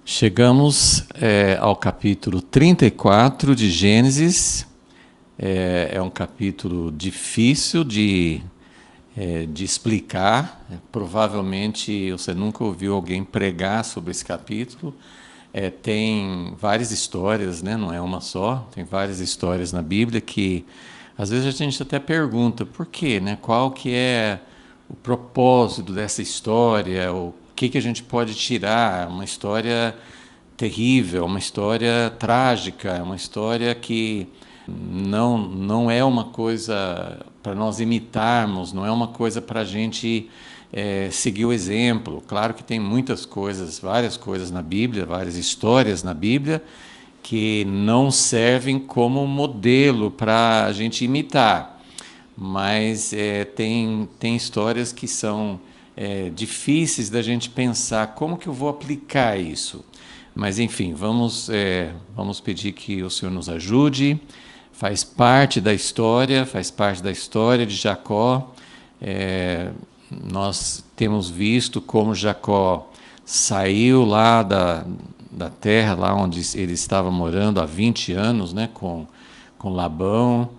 Chegamos ao capítulo 34 de Gênesis. É um capítulo difícil de explicar. Provavelmente você nunca ouviu alguém pregar sobre esse capítulo. Tem várias histórias, né? Não é uma só. Tem várias histórias na Bíblia que às vezes a gente até pergunta por quê, né? Qual que é o propósito dessa história? O que a gente pode tirar? Uma história terrível, uma história trágica, uma história que não é uma coisa para nós imitarmos, não é uma coisa para a gente seguir o exemplo. Claro que tem muitas coisas, várias coisas na Bíblia, várias histórias na Bíblia que não servem como modelo para a gente imitar, mas tem histórias que são difíceis da gente pensar como que eu vou aplicar isso. Mas, enfim, vamos pedir que o Senhor nos ajude. Faz parte da história de Jacó. Nós temos visto como Jacó saiu lá da terra, lá onde ele estava morando há 20 anos, né, com Labão,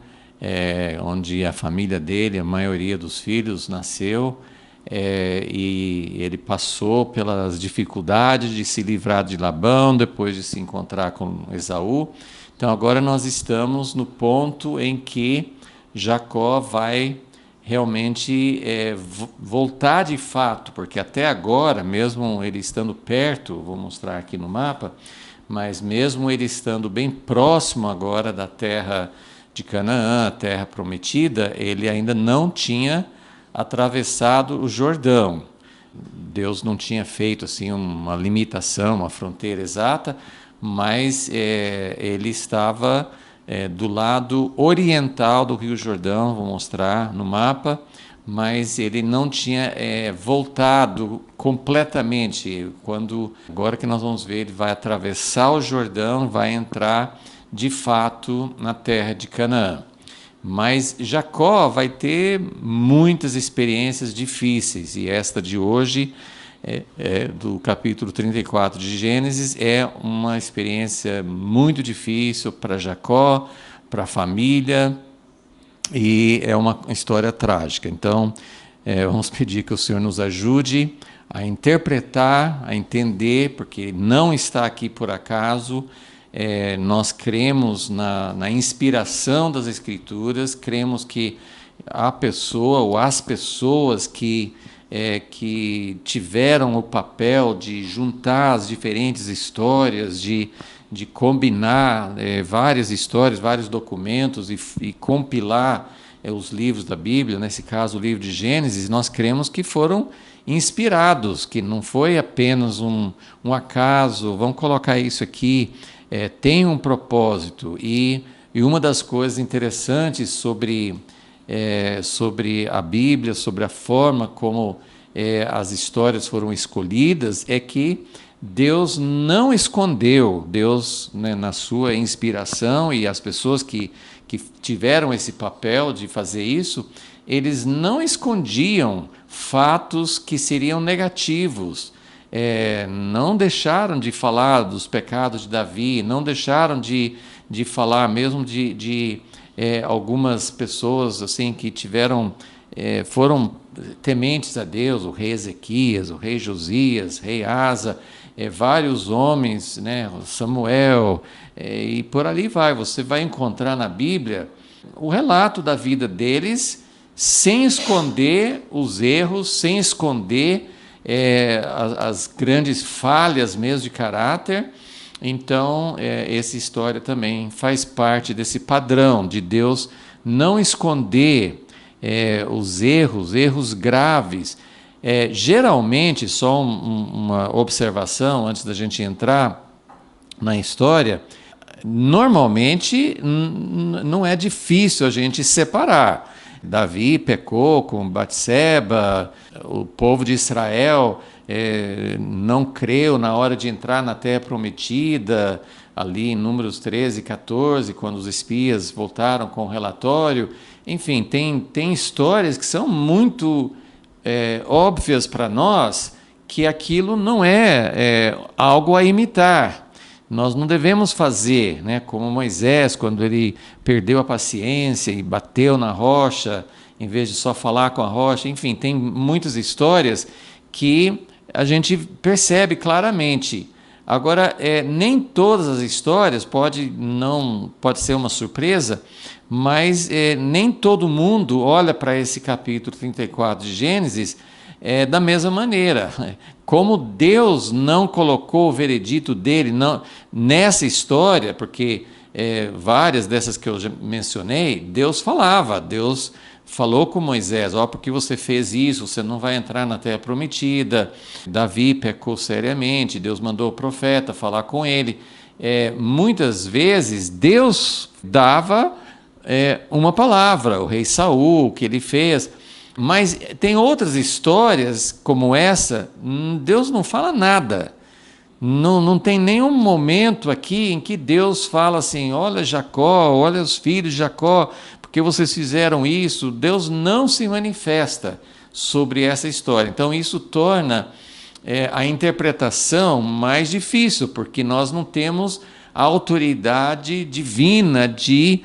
onde a família dele, a maioria dos filhos, nasceu. E ele passou pelas dificuldades de se livrar de Labão, depois de se encontrar com Esaú. Então agora nós estamos no ponto em que Jacó vai realmente voltar de fato, porque até agora, mesmo ele estando perto, vou mostrar aqui no mapa, mas mesmo ele estando bem próximo agora da terra de Canaã, a terra prometida, ele ainda não tinha atravessado o Jordão. Deus não tinha feito assim uma limitação, uma fronteira exata, mas ele estava do lado oriental do Rio Jordão, vou mostrar no mapa, mas ele não tinha voltado completamente. Agora que nós vamos ver, ele vai atravessar o Jordão, vai entrar de fato na terra de Canaã. Mas Jacó vai ter muitas experiências difíceis, e esta de hoje, do capítulo 34 de Gênesis, é uma experiência muito difícil para Jacó, para a família, e é uma história trágica. Então, vamos pedir que o Senhor nos ajude a interpretar, a entender, porque não está aqui por acaso. Nós cremos na inspiração das Escrituras, cremos que a pessoa ou as pessoas que tiveram o papel de juntar as diferentes histórias, de combinar várias histórias, vários documentos e compilar os livros da Bíblia, nesse caso o livro de Gênesis, nós cremos que foram inspirados, que não foi apenas um acaso. Vamos colocar isso aqui. Tem um propósito, e uma das coisas interessantes sobre a Bíblia, sobre a forma como as histórias foram escolhidas, é que Deus não escondeu, Deus, né, na sua inspiração, e as pessoas que tiveram esse papel de fazer isso, eles não escondiam fatos que seriam negativos. Não deixaram de falar dos pecados de Davi, não deixaram de falar mesmo de algumas pessoas assim que foram tementes a Deus, o rei Ezequias, o rei Josias, o rei Asa, vários homens, né, Samuel, e por ali vai. Você vai encontrar na Bíblia o relato da vida deles, sem esconder os erros, sem esconder as grandes falhas mesmo de caráter. Então, essa história também faz parte desse padrão de Deus não esconder os erros graves. Geralmente, só uma observação antes da gente entrar na história, normalmente não é difícil a gente separar. Davi pecou com Batseba, o povo de Israel não creu na hora de entrar na terra prometida, ali em Números 13 e 14, quando os espias voltaram com o relatório. Enfim, tem histórias que são muito óbvias para nós, que aquilo não é algo a imitar. Nós não devemos fazer, né, como Moisés, quando ele perdeu a paciência e bateu na rocha, em vez de só falar com a rocha. Enfim, tem muitas histórias que a gente percebe claramente. Agora, nem todas as histórias pode ser uma surpresa, mas nem todo mundo olha para esse capítulo 34 de Gênesis da mesma maneira. Como Deus não colocou o veredito dele nessa história, porque várias dessas que eu já mencionei, Deus falou com Moisés, porque você fez isso, você não vai entrar na terra prometida. Davi pecou seriamente, Deus mandou o profeta falar com ele. Muitas vezes Deus dava uma palavra, o rei Saul, o que ele fez, mas tem outras histórias como essa, Deus não fala nada. Não tem nenhum momento aqui em que Deus fala assim, olha Jacó, olha os filhos de Jacó, porque vocês fizeram isso. Deus não se manifesta sobre essa história. Então isso torna a interpretação mais difícil, porque nós não temos a autoridade divina de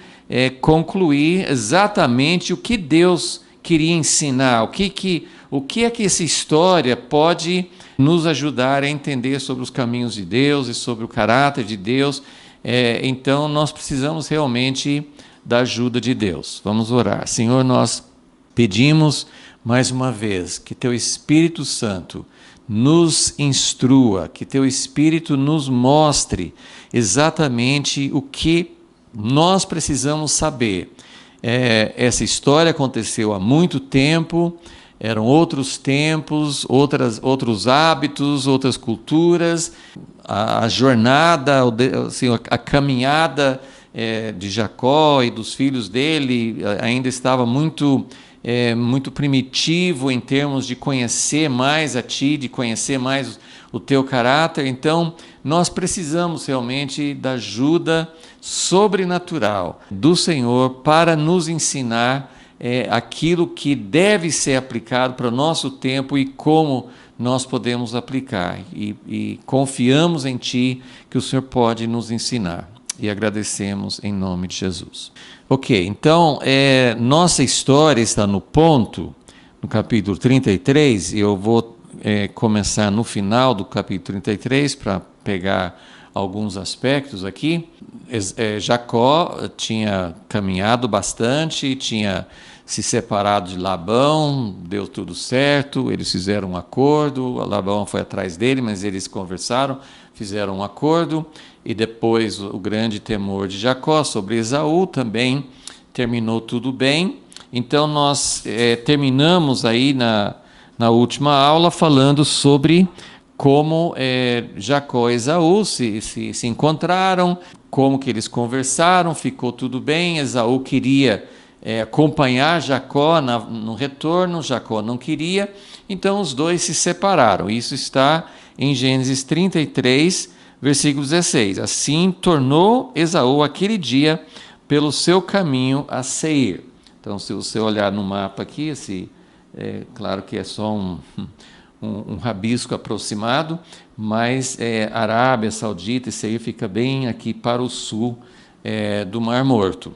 concluir exatamente o que Deus queria ensinar, o que é que essa história pode nos ajudar a entender sobre os caminhos de Deus e sobre o caráter de Deus. Então nós precisamos realmente da ajuda de Deus. Vamos orar. Senhor, nós pedimos mais uma vez que Teu Espírito Santo nos instrua, que Teu Espírito nos mostre exatamente o que nós precisamos saber. Essa história aconteceu há muito tempo, eram outros tempos, outros hábitos, outras culturas. A jornada, assim, a caminhada de Jacó e dos filhos dele ainda estava muito primitivo em termos de conhecer mais a Ti, de conhecer mais o Teu caráter. Então, nós precisamos realmente da ajuda sobrenatural do Senhor para nos ensinar aquilo que deve ser aplicado para o nosso tempo e como nós podemos aplicar. E confiamos em Ti que o Senhor pode nos ensinar. E agradecemos em nome de Jesus. Ok, então, nossa história está no capítulo 33, e eu vou começar no final do capítulo 33 para pegar alguns aspectos aqui. Jacó tinha caminhado bastante, tinha se separado de Labão, deu tudo certo, eles fizeram um acordo, Labão foi atrás dele, mas eles conversaram, fizeram um acordo, e depois o grande temor de Jacó sobre Esaú também terminou tudo bem. Então nós terminamos aí na última aula falando sobre como Jacó e Esaú se encontraram, como que eles conversaram, ficou tudo bem. Esaú queria acompanhar Jacó no retorno, Jacó não queria, então os dois se separaram. Isso está em Gênesis 33, versículo 16. Assim tornou Esaú aquele dia pelo seu caminho a Seir. Então, se você olhar no mapa aqui, claro que é só um rabisco aproximado, mas Arábia Saudita e Seir fica bem aqui para o sul do Mar Morto.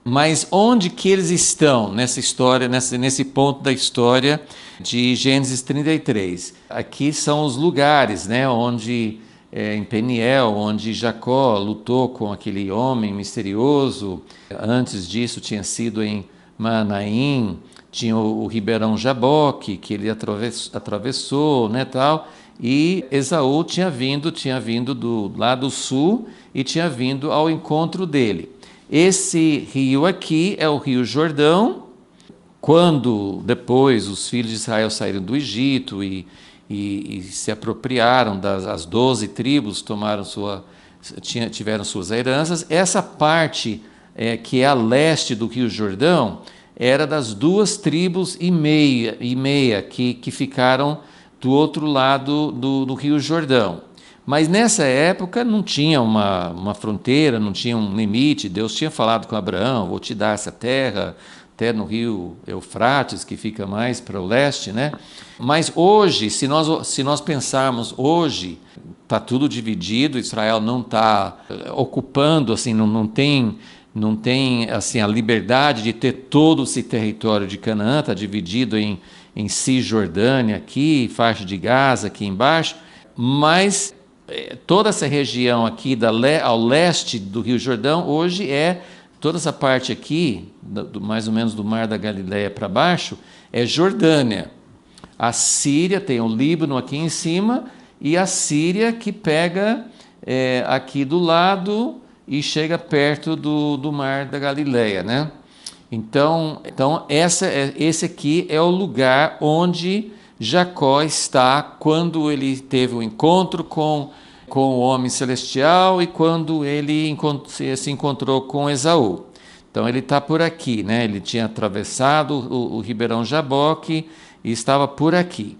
Mas onde que eles estão nessa história, nesse ponto da história de Gênesis 33? Aqui são os lugares, né, onde, em Peniel, onde Jacó lutou com aquele homem misterioso. Antes disso tinha sido em Manaim, tinha o ribeirão Jaboque, que ele atravessou, né, tal, e Esaú tinha vindo do lado sul e tinha vindo ao encontro dele. Esse rio aqui é o Rio Jordão. Quando depois os filhos de Israel saíram do Egito e se apropriaram as 12 tribos, tiveram suas heranças, essa parte que é a leste do Rio Jordão era das 2 tribos e meia que ficaram do outro lado do Rio Jordão. Mas nessa época não tinha uma fronteira, não tinha um limite. Deus tinha falado com Abraão, vou te dar essa terra, até no rio Eufrates, que fica mais para o leste, né? Mas hoje, se nós pensarmos hoje, está tudo dividido, Israel não está ocupando, assim, não tem assim, a liberdade de ter todo esse território de Canaã, está dividido em Cisjordânia aqui, faixa de Gaza aqui embaixo, mas toda essa região aqui ao leste do Rio Jordão, hoje toda essa parte aqui, mais ou menos do Mar da Galileia para baixo, é Jordânia. A Síria tem o Líbano aqui em cima, e a Síria que pega aqui do lado e chega perto do Mar da Galileia, né? Então esse aqui é o lugar onde Jacó está quando ele teve o encontro com o homem celestial e quando ele se encontrou com Esaú. Então ele está por aqui, né? Ele tinha atravessado o Ribeirão Jaboque e estava por aqui.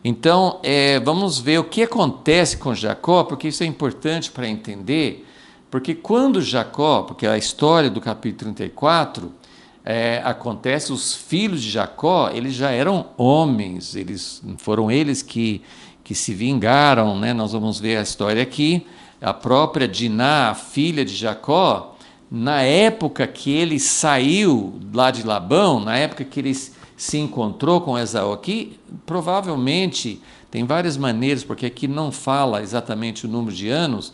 Então vamos ver o que acontece com Jacó, porque isso é importante para entender, porque quando Jacó, porque a história do capítulo 34 acontece, os filhos de Jacó, eles já eram homens, foram eles que se vingaram, né? Nós vamos ver a história aqui. A própria Diná, a filha de Jacó, na época que ele saiu lá de Labão, na época que ele se encontrou com Esaú aqui, provavelmente, tem várias maneiras, porque aqui não fala exatamente o número de anos,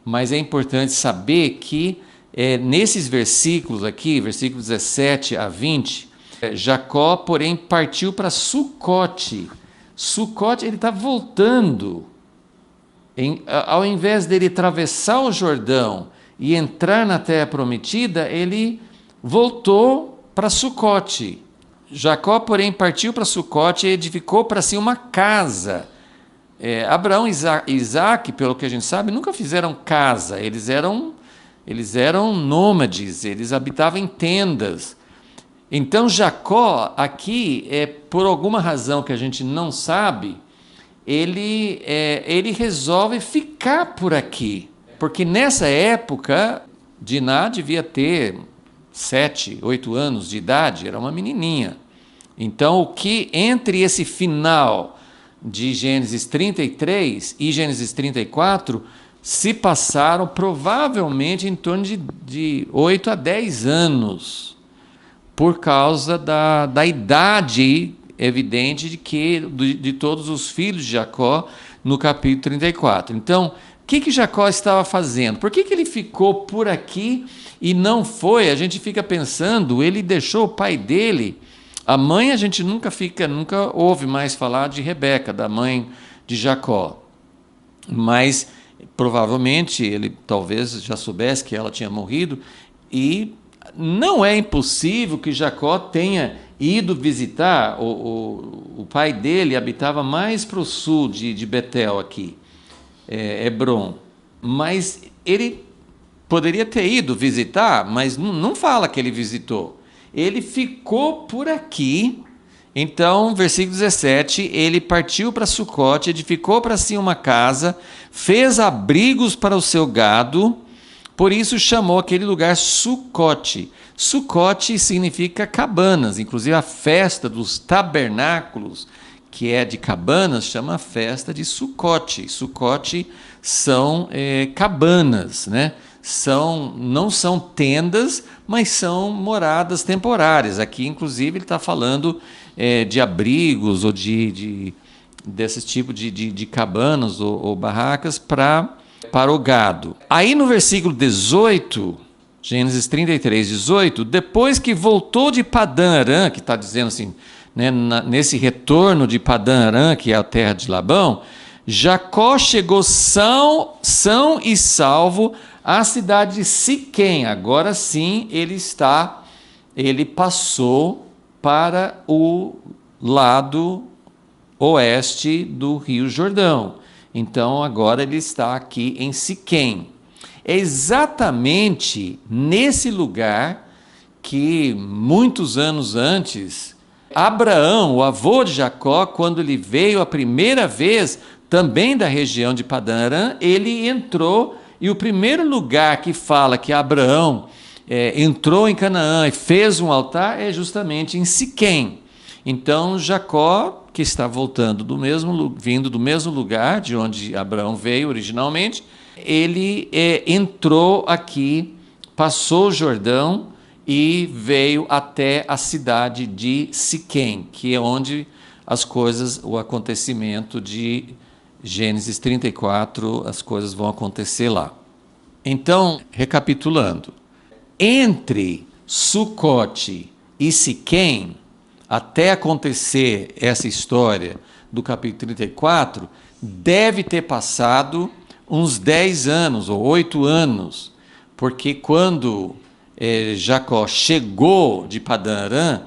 mas é importante saber que nesses versículos aqui, versículos 17 a 20, Jacó, porém, partiu para Sucote. Sucote, ele está voltando. Ao invés dele atravessar o Jordão e entrar na terra prometida, ele voltou para Sucote. Jacó, porém, partiu para Sucote e edificou para si uma casa. Abraão e Isaac, pelo que a gente sabe, nunca fizeram casa. Eles eram nômades, eles habitavam em tendas. Então Jacó, aqui, por alguma razão que a gente não sabe, ele resolve ficar por aqui. Porque nessa época, Diná devia ter 7, 8 anos de idade, era uma menininha. Então, o que entre esse final de Gênesis 33 e Gênesis 34 se passaram provavelmente em torno de 8 a 10 anos, por causa da idade evidente de todos os filhos de Jacó no capítulo 34. Então, o que Jacó estava fazendo? Por que ele ficou por aqui e não foi? A gente fica pensando, ele deixou o pai dele. A mãe a gente nunca ouve mais falar de Rebeca, da mãe de Jacó. Mas provavelmente ele talvez já soubesse que ela tinha morrido, e não é impossível que Jacó tenha ido visitar. O pai dele habitava mais para o sul de Betel aqui, Hebron, mas ele poderia ter ido visitar, mas não fala que ele visitou. Ele ficou por aqui. Então, versículo 17, ele partiu para Sucote, edificou para si uma casa, fez abrigos para o seu gado, por isso chamou aquele lugar Sucote. Sucote significa cabanas, inclusive a festa dos tabernáculos, que é de cabanas, chama a festa de Sucote. Sucote são cabanas, né? Não são tendas, mas são moradas temporárias. Aqui, inclusive, ele está falando de abrigos ou desses tipos de cabanas ou barracas para o gado. Aí no versículo 18, Gênesis 33, 18, depois que voltou de Padã Arã, que está dizendo assim, né, nesse retorno de Padã Arã, que é a terra de Labão, Jacó chegou são e salvo à cidade de Siquém. Agora sim ele passou para o lado oeste do Rio Jordão. Então agora ele está aqui em Siquém. É exatamente nesse lugar que muitos anos antes, Abraão, o avô de Jacó, quando ele veio a primeira vez, também da região de Padã Arã, ele entrou, e o primeiro lugar que fala que Abraão entrou em Canaã e fez um altar é justamente em Siquém. Então Jacó, que está vindo do mesmo lugar de onde Abraão veio originalmente, ele entrou aqui, passou o Jordão e veio até a cidade de Siquém, que é onde o acontecimento de Gênesis 34, as coisas vão acontecer lá. Então, recapitulando, entre Sucote e Siquém, até acontecer essa história do capítulo 34, deve ter passado uns 10 anos ou 8 anos, porque quando Jacó chegou de Padã Arã,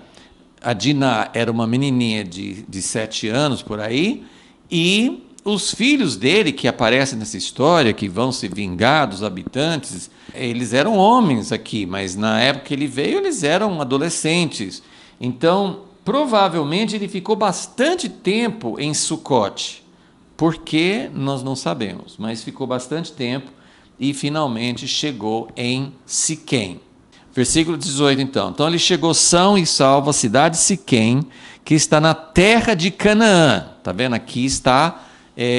a Diná era uma menininha de 7 anos por aí, e os filhos dele, que aparecem nessa história, que vão se vingar dos habitantes, eles eram homens aqui, mas na época que ele veio, eles eram adolescentes. Então, provavelmente ele ficou bastante tempo em Sucote. Por que nós não sabemos, mas ficou bastante tempo e finalmente chegou em Siquém. Versículo 18, então. Então ele chegou são e salvo à cidade de Siquém, que está na terra de Canaã. Está vendo? Aqui está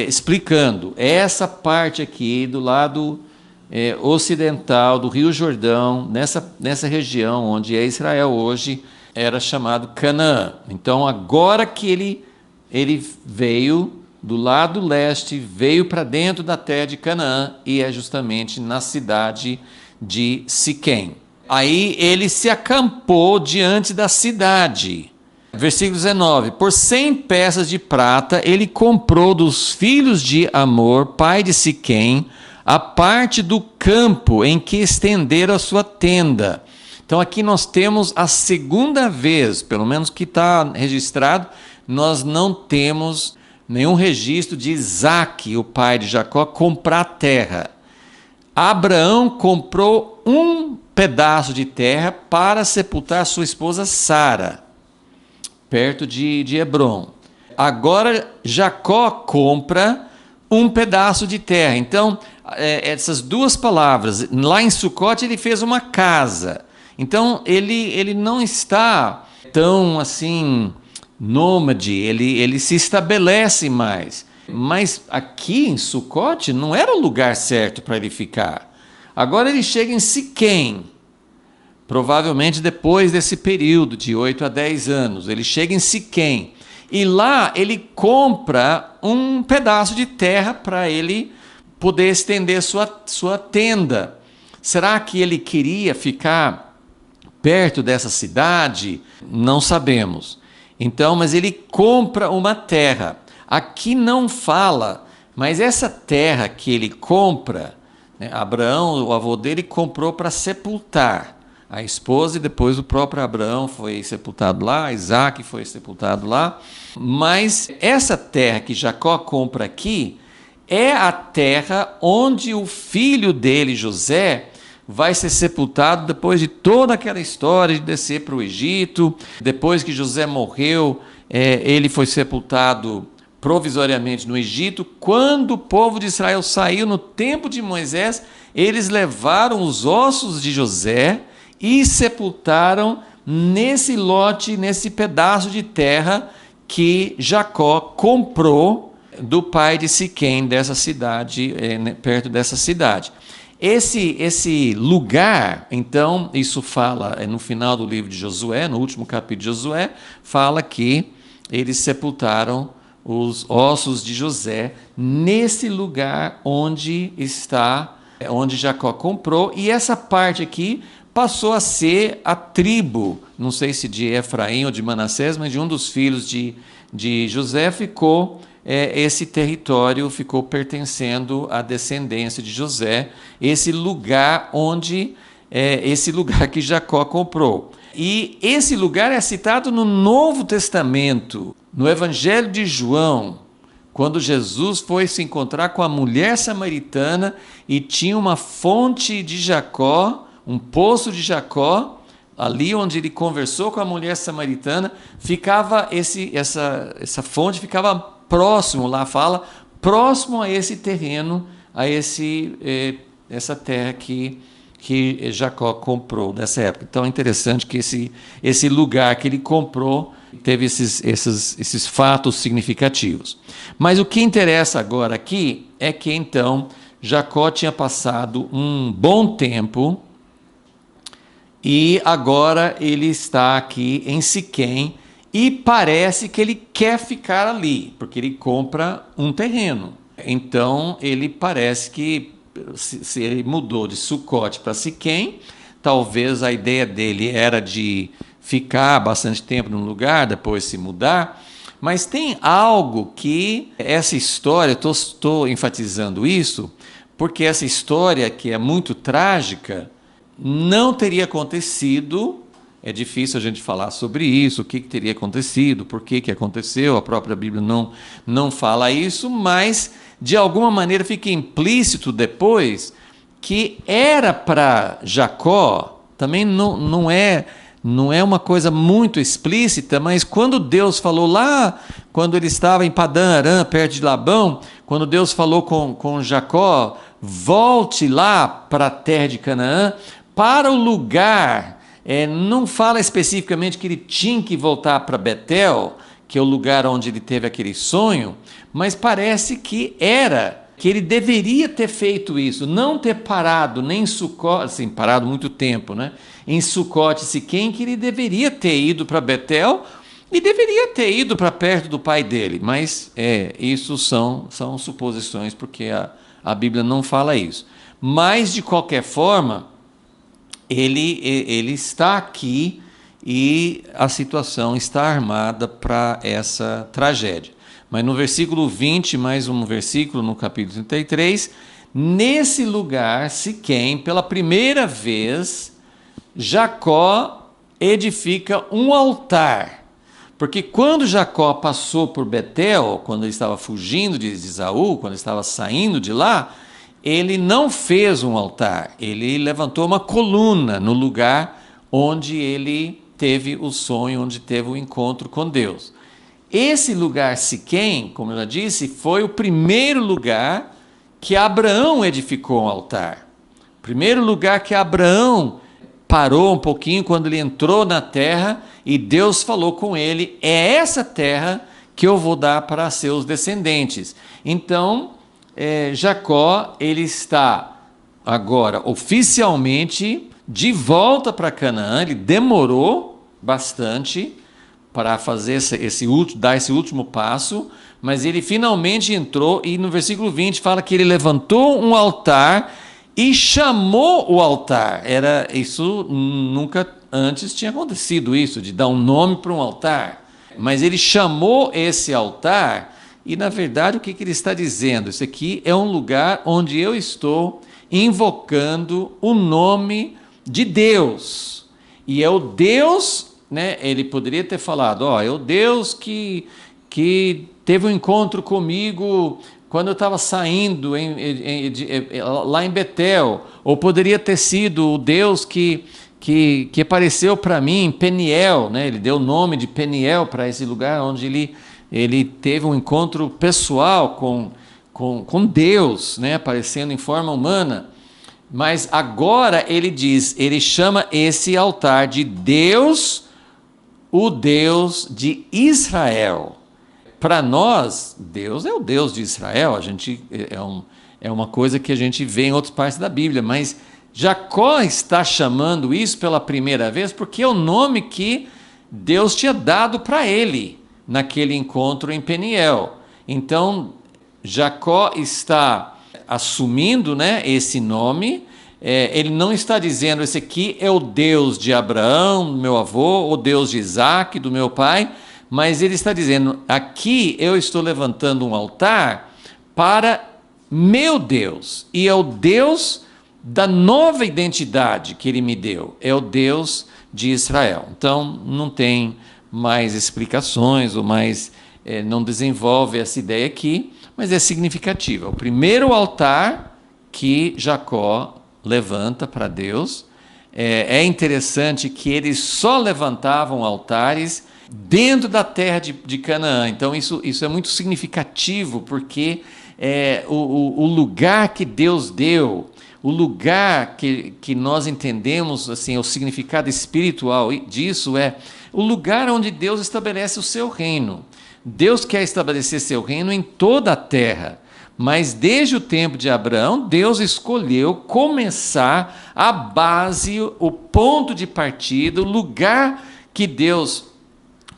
explicando. Essa parte aqui do lado ocidental do Rio Jordão, nessa região onde é Israel hoje, era chamado Canaã. Então agora que ele veio do lado leste, veio para dentro da terra de Canaã e é justamente na cidade de Siquém. Aí ele se acampou diante da cidade. Versículo 19. Por 100 peças de prata, ele comprou dos filhos de Amor, pai de Siquém, a parte do campo em que estenderam a sua tenda. Então aqui nós temos a segunda vez, pelo menos que está registrado, nós não temos nenhum registro de Isaque, o pai de Jacó, comprar terra. Abraão comprou um pedaço de terra para sepultar sua esposa Sara, perto de Hebrom. Agora Jacó compra um pedaço de terra. Então, essas duas palavras, lá em Sucote ele fez uma casa. Então, ele não está tão assim nômade, ele se estabelece mais. Mas aqui em Sucote não era o lugar certo para ele ficar. Agora ele chega em Siquém, provavelmente depois desse período de 8 a 10 anos. Ele chega em Siquém e lá ele compra um pedaço de terra para ele poder estender sua tenda. Será que ele queria ficar perto dessa cidade? Não sabemos. Então, mas ele compra uma terra. Aqui não fala, mas essa terra que ele compra, Abraão, o avô dele, comprou para sepultar a esposa e depois o próprio Abraão foi sepultado lá, Isaque foi sepultado lá. Mas essa terra que Jacó compra aqui é a terra onde o filho dele, José, vai ser sepultado depois de toda aquela história de descer para o Egito. Depois que José morreu, ele foi sepultado provisoriamente no Egito. Quando o povo de Israel saiu no tempo de Moisés, eles levaram os ossos de José e sepultaram nesse lote, nesse pedaço de terra que Jacó comprou do pai de Siquém, dessa cidade, perto dessa cidade. Esse lugar, então, isso fala no final do livro de Josué, no último capítulo de Josué, fala que eles sepultaram os ossos de José nesse lugar onde Jacó comprou, e essa parte aqui passou a ser a tribo, não sei se de Efraim ou de Manassés, mas de um dos filhos de José ficou, esse território ficou pertencendo à descendência de José, esse lugar que Jacó comprou. E esse lugar é citado no Novo Testamento, no Evangelho de João, quando Jesus foi se encontrar com a mulher samaritana e tinha uma fonte de Jacó, um poço de Jacó, ali onde ele conversou com a mulher samaritana, ficava essa fonte ficava próximo, lá fala, próximo a esse terreno, a essa terra que que Jacó comprou nessa época. Então é interessante que esse lugar que ele comprou teve esses fatos significativos. Mas o que interessa agora aqui é que então Jacó tinha passado um bom tempo e agora ele está aqui em Siquém e parece que ele quer ficar ali, porque ele compra um terreno. Então ele parece que se ele mudou de Sucote para Siquém, talvez a ideia dele era de ficar bastante tempo num lugar, depois se mudar, mas tem algo que essa história, estou enfatizando isso, porque essa história que é muito trágica, não teria acontecido. É difícil a gente falar sobre isso, o que teria acontecido, por que aconteceu, a própria Bíblia não fala isso, mas de alguma maneira fica implícito depois que era para Jacó, também não é uma coisa muito explícita, mas quando Deus falou lá, quando ele estava em Padã Arã, perto de Labão, quando Deus falou com Jacó, volte lá para a terra de Canaã, para o lugar. Não fala especificamente que ele tinha que voltar para Betel, que é o lugar onde ele teve aquele sonho, mas parece que ele deveria ter feito isso, não ter parado nem em Sucote, assim, parado muito tempo, né? Em Sucote, Siquém, que ele deveria ter ido para Betel e deveria ter ido para perto do pai dele, mas isso são suposições, porque a Bíblia não fala isso. Mas, de qualquer forma, ele está aqui e a situação está armada para essa tragédia. Mas no versículo 20, mais um versículo no capítulo 33, nesse lugar, Siquém, pela primeira vez, Jacó edifica um altar. Porque quando Jacó passou por Betel, quando ele estava fugindo de Esaú, quando ele estava saindo de lá, ele não fez um altar, ele levantou uma coluna no lugar onde ele teve o sonho, onde teve o encontro com Deus. Esse lugar, Siquém, como eu já disse, foi o primeiro lugar que Abraão edificou um altar. O primeiro lugar que Abraão parou um pouquinho quando ele entrou na terra e Deus falou com ele: é essa terra que eu vou dar para seus descendentes. Então, Jacó, ele está agora oficialmente de volta para Canaã. Ele demorou bastante para fazer dar esse último passo, mas ele finalmente entrou, e no versículo 20 fala que ele levantou um altar e chamou o altar. Isso nunca antes tinha acontecido, isso, de dar um nome para um altar. Mas ele chamou esse altar, e na verdade o que ele está dizendo? Isso aqui é um lugar onde eu estou invocando o nome de Deus. E é o Deus, né? Ele poderia ter falado: é o Deus que teve um encontro comigo quando eu estava saindo lá em Betel. Ou poderia ter sido o Deus que apareceu para mim em Peniel, né? Ele deu o nome de Peniel para esse lugar onde ele teve um encontro pessoal com Deus, né? Aparecendo em forma humana. Mas agora ele chama esse altar de Deus, o Deus de Israel. Para nós, Deus é o Deus de Israel. É uma coisa que a gente vê em outras partes da Bíblia, mas Jacó está chamando isso pela primeira vez porque é o nome que Deus tinha dado para ele naquele encontro em Peniel. Então, Jacó está assumindo, né, esse nome. Ele não está dizendo: esse aqui é o Deus de Abraão, meu avô, o Deus de Isaac, do meu pai, mas ele está dizendo: aqui eu estou levantando um altar para meu Deus, e é o Deus da nova identidade que ele me deu, é o Deus de Israel. Então não tem mais explicações, ou mais não desenvolve essa ideia aqui, mas é significativa. O primeiro altar que Jacó levanta para Deus. É interessante que eles só levantavam altares dentro da terra de Canaã. Então isso é muito significativo, porque o lugar que Deus deu, o lugar que nós entendemos, assim, o significado espiritual disso é o lugar onde Deus estabelece o seu reino. Deus quer estabelecer seu reino em toda a terra, mas desde o tempo de Abraão, Deus escolheu começar a base, o ponto de partida, o lugar que Deus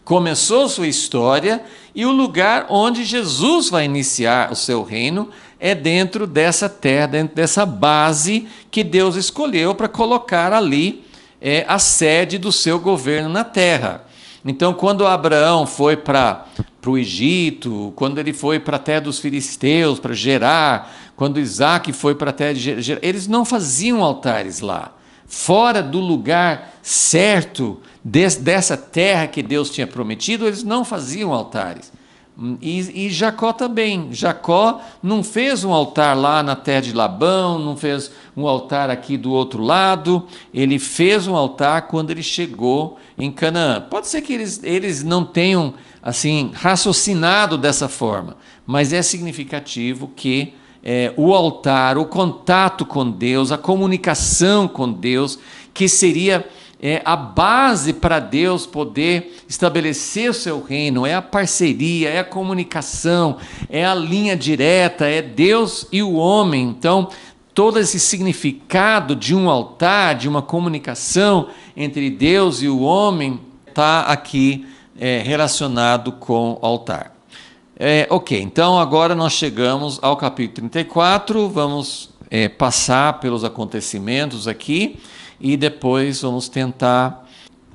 começou sua história e o lugar onde Jesus vai iniciar o seu reino é dentro dessa terra, dentro dessa base que Deus escolheu para colocar ali a sede do seu governo na terra. Então, quando Abraão foi para o Egito, quando ele foi para a terra dos filisteus, para Gerar, quando Isaac foi para a terra de Gerar, eles não faziam altares lá. Fora do lugar certo dessa terra que Deus tinha prometido, eles não faziam altares. E Jacó também. Jacó não fez um altar lá na terra de Labão, não fez um altar aqui do outro lado. Ele fez um altar quando ele chegou em Canaã. Pode ser que eles não tenham assim raciocinado dessa forma, mas é significativo que o altar, o contato com Deus, a comunicação com Deus, que seria a base para Deus poder estabelecer o seu reino, é a parceria, é a comunicação, é a linha direta, é Deus e o homem. Então, todo esse significado de um altar, de uma comunicação entre Deus e o homem, está aqui relacionado com o altar. Ok, então agora nós chegamos ao capítulo 34, vamos passar pelos acontecimentos aqui e depois vamos tentar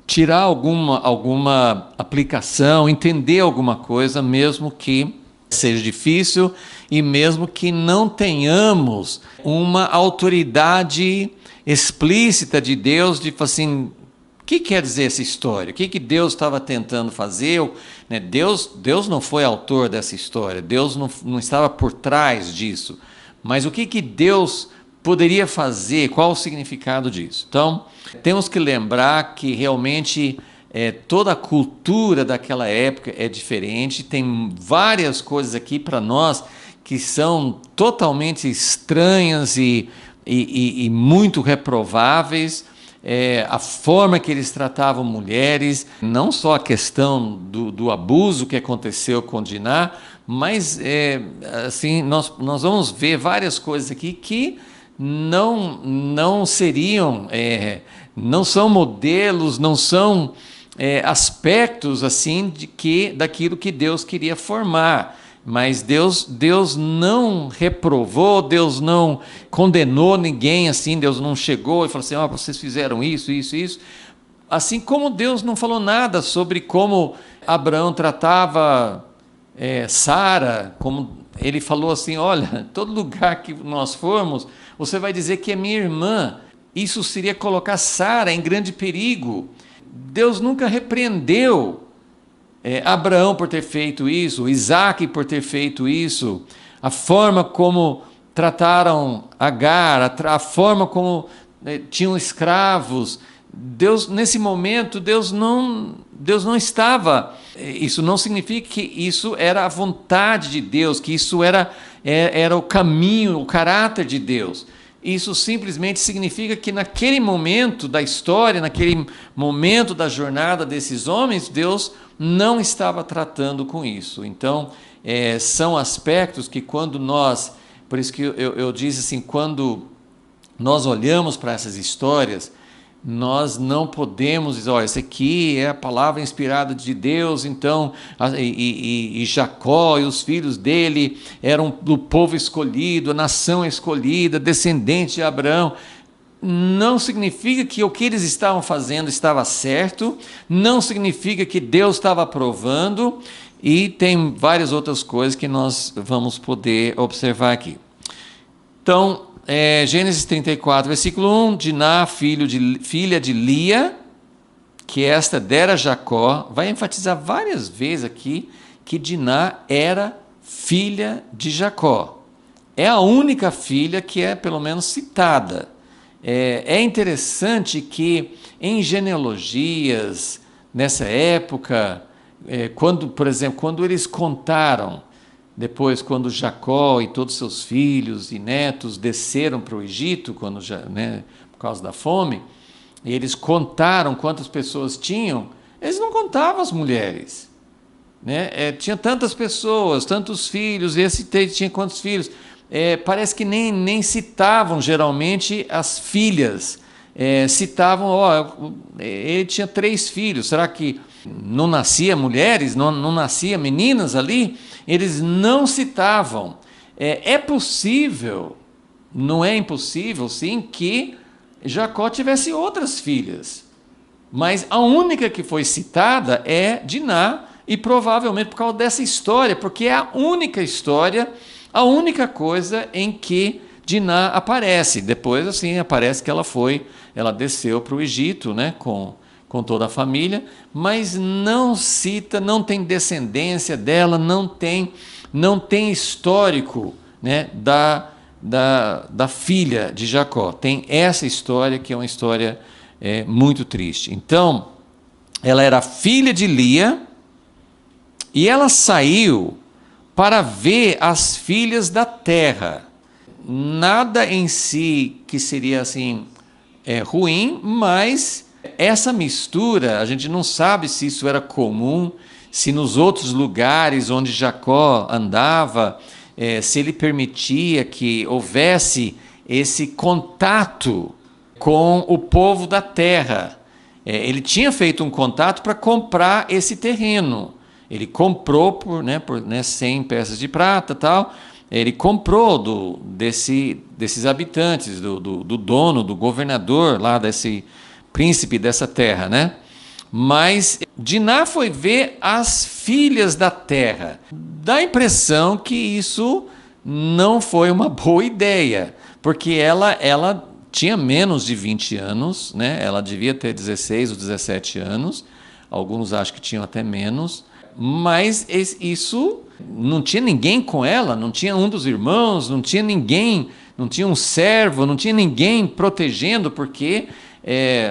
tirar alguma aplicação, entender alguma coisa, mesmo que seja difícil e mesmo que não tenhamos uma autoridade explícita de Deus, de assim, o que quer dizer essa história? O que Deus estava tentando fazer? Deus não foi autor dessa história, Deus não estava por trás disso, mas o que Deus poderia fazer, qual o significado disso? Então, temos que lembrar que realmente toda a cultura daquela época é diferente, tem várias coisas aqui para nós que são totalmente estranhas e muito reprováveis. A forma que eles tratavam mulheres, não só a questão do abuso que aconteceu com Diná, mas assim, nós vamos ver várias coisas aqui que não seriam, não são modelos, não são aspectos assim daquilo que Deus queria formar. Mas Deus não reprovou, Deus não condenou ninguém assim, Deus não chegou e falou assim, vocês fizeram isso, isso, isso. Assim como Deus não falou nada sobre como Abraão tratava Sara, como ele falou assim, olha, todo lugar que nós formos, você vai dizer que é minha irmã. Isso seria colocar Sara em grande perigo. Deus nunca repreendeu Abraão por ter feito isso, Isaac por ter feito isso, a forma como trataram Agar, a forma como tinham escravos. Deus, nesse momento, Deus não estava. Isso não significa que isso era a vontade de Deus, que isso era o caminho, o caráter de Deus. Isso simplesmente significa que naquele momento da história, naquele momento da jornada desses homens, Deus não estava tratando com isso. Então, são aspectos que quando nós, por isso que eu disse assim, quando nós olhamos para essas histórias, nós não podemos dizer, olha, essa aqui é a palavra inspirada de Deus, então, e Jacó e os filhos dele eram do povo escolhido, a nação escolhida, descendente de Abraão. Não significa que o que eles estavam fazendo estava certo, não significa que Deus estava aprovando, e tem várias outras coisas que nós vamos poder observar aqui. Então, Gênesis 34, versículo 1, Diná, filha de Lia, que esta dera a Jacó, vai enfatizar várias vezes aqui que Diná era filha de Jacó. É a única filha que é pelo menos citada. É interessante que em genealogias, nessa época, por exemplo, quando eles contaram depois quando Jacó e todos seus filhos e netos desceram para o Egito, quando por causa da fome, e eles contaram quantas pessoas tinham, eles não contavam as mulheres. Tinha tantas pessoas, tantos filhos, esse tinha quantos filhos? Parece que nem citavam geralmente as filhas. Citavam, ele tinha 3 filhos, será que não nascia mulheres, não nascia meninas ali? Eles não citavam. É possível, não é impossível, sim, que Jacó tivesse outras filhas, mas a única que foi citada é Diná, e provavelmente por causa dessa história, porque é a única história, a única coisa em que Diná aparece. Depois, assim, aparece que ela desceu para o Egito, com toda a família, mas não cita, não tem descendência dela, não tem histórico, da filha de Jacó. Tem essa história que é uma história muito triste. Então, ela era filha de Lia e ela saiu para ver as filhas da terra. Nada em si que seria assim ruim, mas essa mistura, a gente não sabe se isso era comum, se nos outros lugares onde Jacó andava, se ele permitia que houvesse esse contato com o povo da terra. Ele tinha feito um contato para comprar esse terreno. Ele comprou por 100 peças de prata, tal. Ele comprou desses habitantes, do dono, do governador lá, desse príncipe dessa terra, Mas Diná foi ver as filhas da terra. Dá a impressão que isso não foi uma boa ideia, porque ela tinha menos de 20 anos, Ela devia ter 16 ou 17 anos, alguns acham que tinham até menos, mas isso não tinha ninguém com ela, não tinha um dos irmãos, não tinha ninguém, não tinha um servo, não tinha ninguém protegendo, porque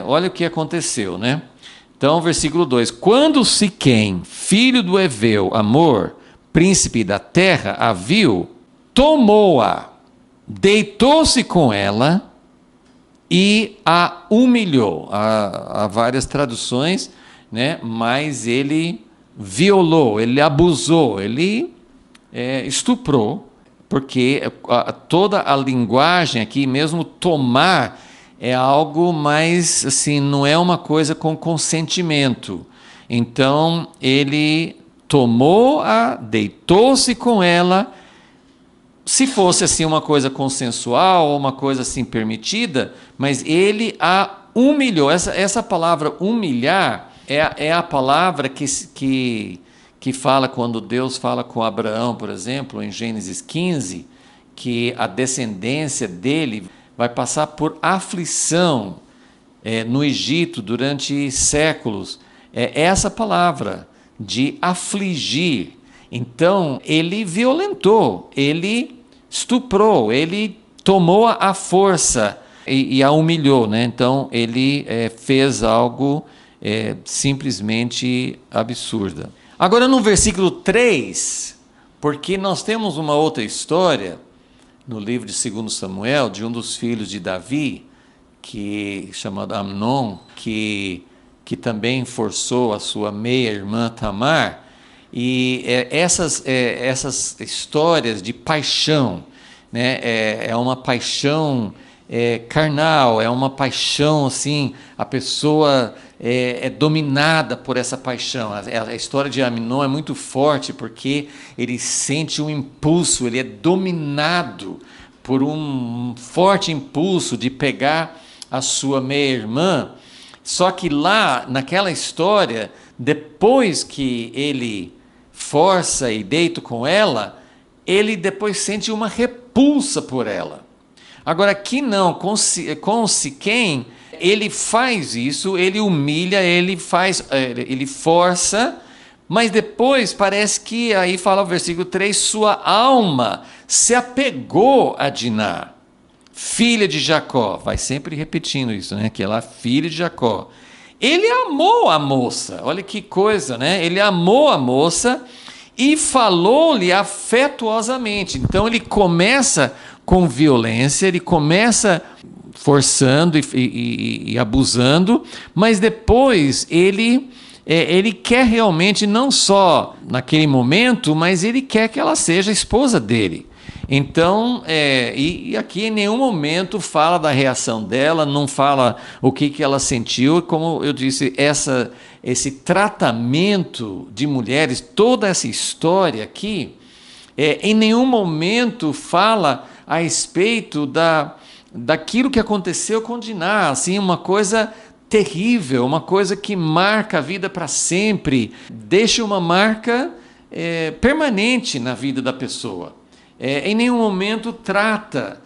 olha o que aconteceu, Então, versículo 2: Quando Siquém, filho do Eveu, Amor, príncipe da terra, a viu, tomou-a, deitou-se com ela e a humilhou. Há várias traduções, mas ele violou, ele abusou, ele estuprou, porque toda a linguagem aqui, mesmo tomar, é algo mais, assim, não é uma coisa com consentimento. Então, ele tomou-a, deitou-se com ela. Se fosse assim uma coisa consensual, uma coisa assim permitida, mas ele a humilhou. Essa palavra humilhar é a palavra que fala quando Deus fala com Abraão, por exemplo, em Gênesis 15, que a descendência dele vai passar por aflição no Egito durante séculos. É essa palavra, de afligir. Então, ele violentou, ele estuprou, ele tomou a força e a humilhou. Então, ele fez algo simplesmente absurdo. Agora, no versículo 3, porque nós temos uma outra história no livro de 2 Samuel, de um dos filhos de Davi, chamado Amnon, que também forçou a sua meia-irmã Tamar, e essas histórias de paixão, é uma paixão carnal, é uma paixão assim, a pessoa é dominada por essa paixão. A história de Amnon é muito forte, porque ele sente um impulso, ele é dominado por um forte impulso de pegar a sua meia-irmã. Só que lá, naquela história, depois que ele força e deita com ela, ele depois sente uma repulsa por ela. Agora, aqui não, com Siquém, ele faz isso, ele humilha, ele força, mas depois parece que, aí fala o versículo 3, sua alma se apegou a Diná, filha de Jacó. Vai sempre repetindo isso, que ela é filha de Jacó. Ele amou a moça, olha que coisa, Ele amou a moça e falou-lhe afetuosamente. Então ele começa com violência, ele começa forçando e abusando, mas depois ele quer realmente, não só naquele momento, mas ele quer que ela seja a esposa dele. Então, e aqui em nenhum momento fala da reação dela, não fala o que ela sentiu. Como eu disse, esse tratamento de mulheres, toda essa história aqui, em nenhum momento fala a respeito daquilo que aconteceu com Diná, assim, uma coisa terrível, uma coisa que marca a vida para sempre, deixa uma marca permanente na vida da pessoa. Em nenhum momento trata,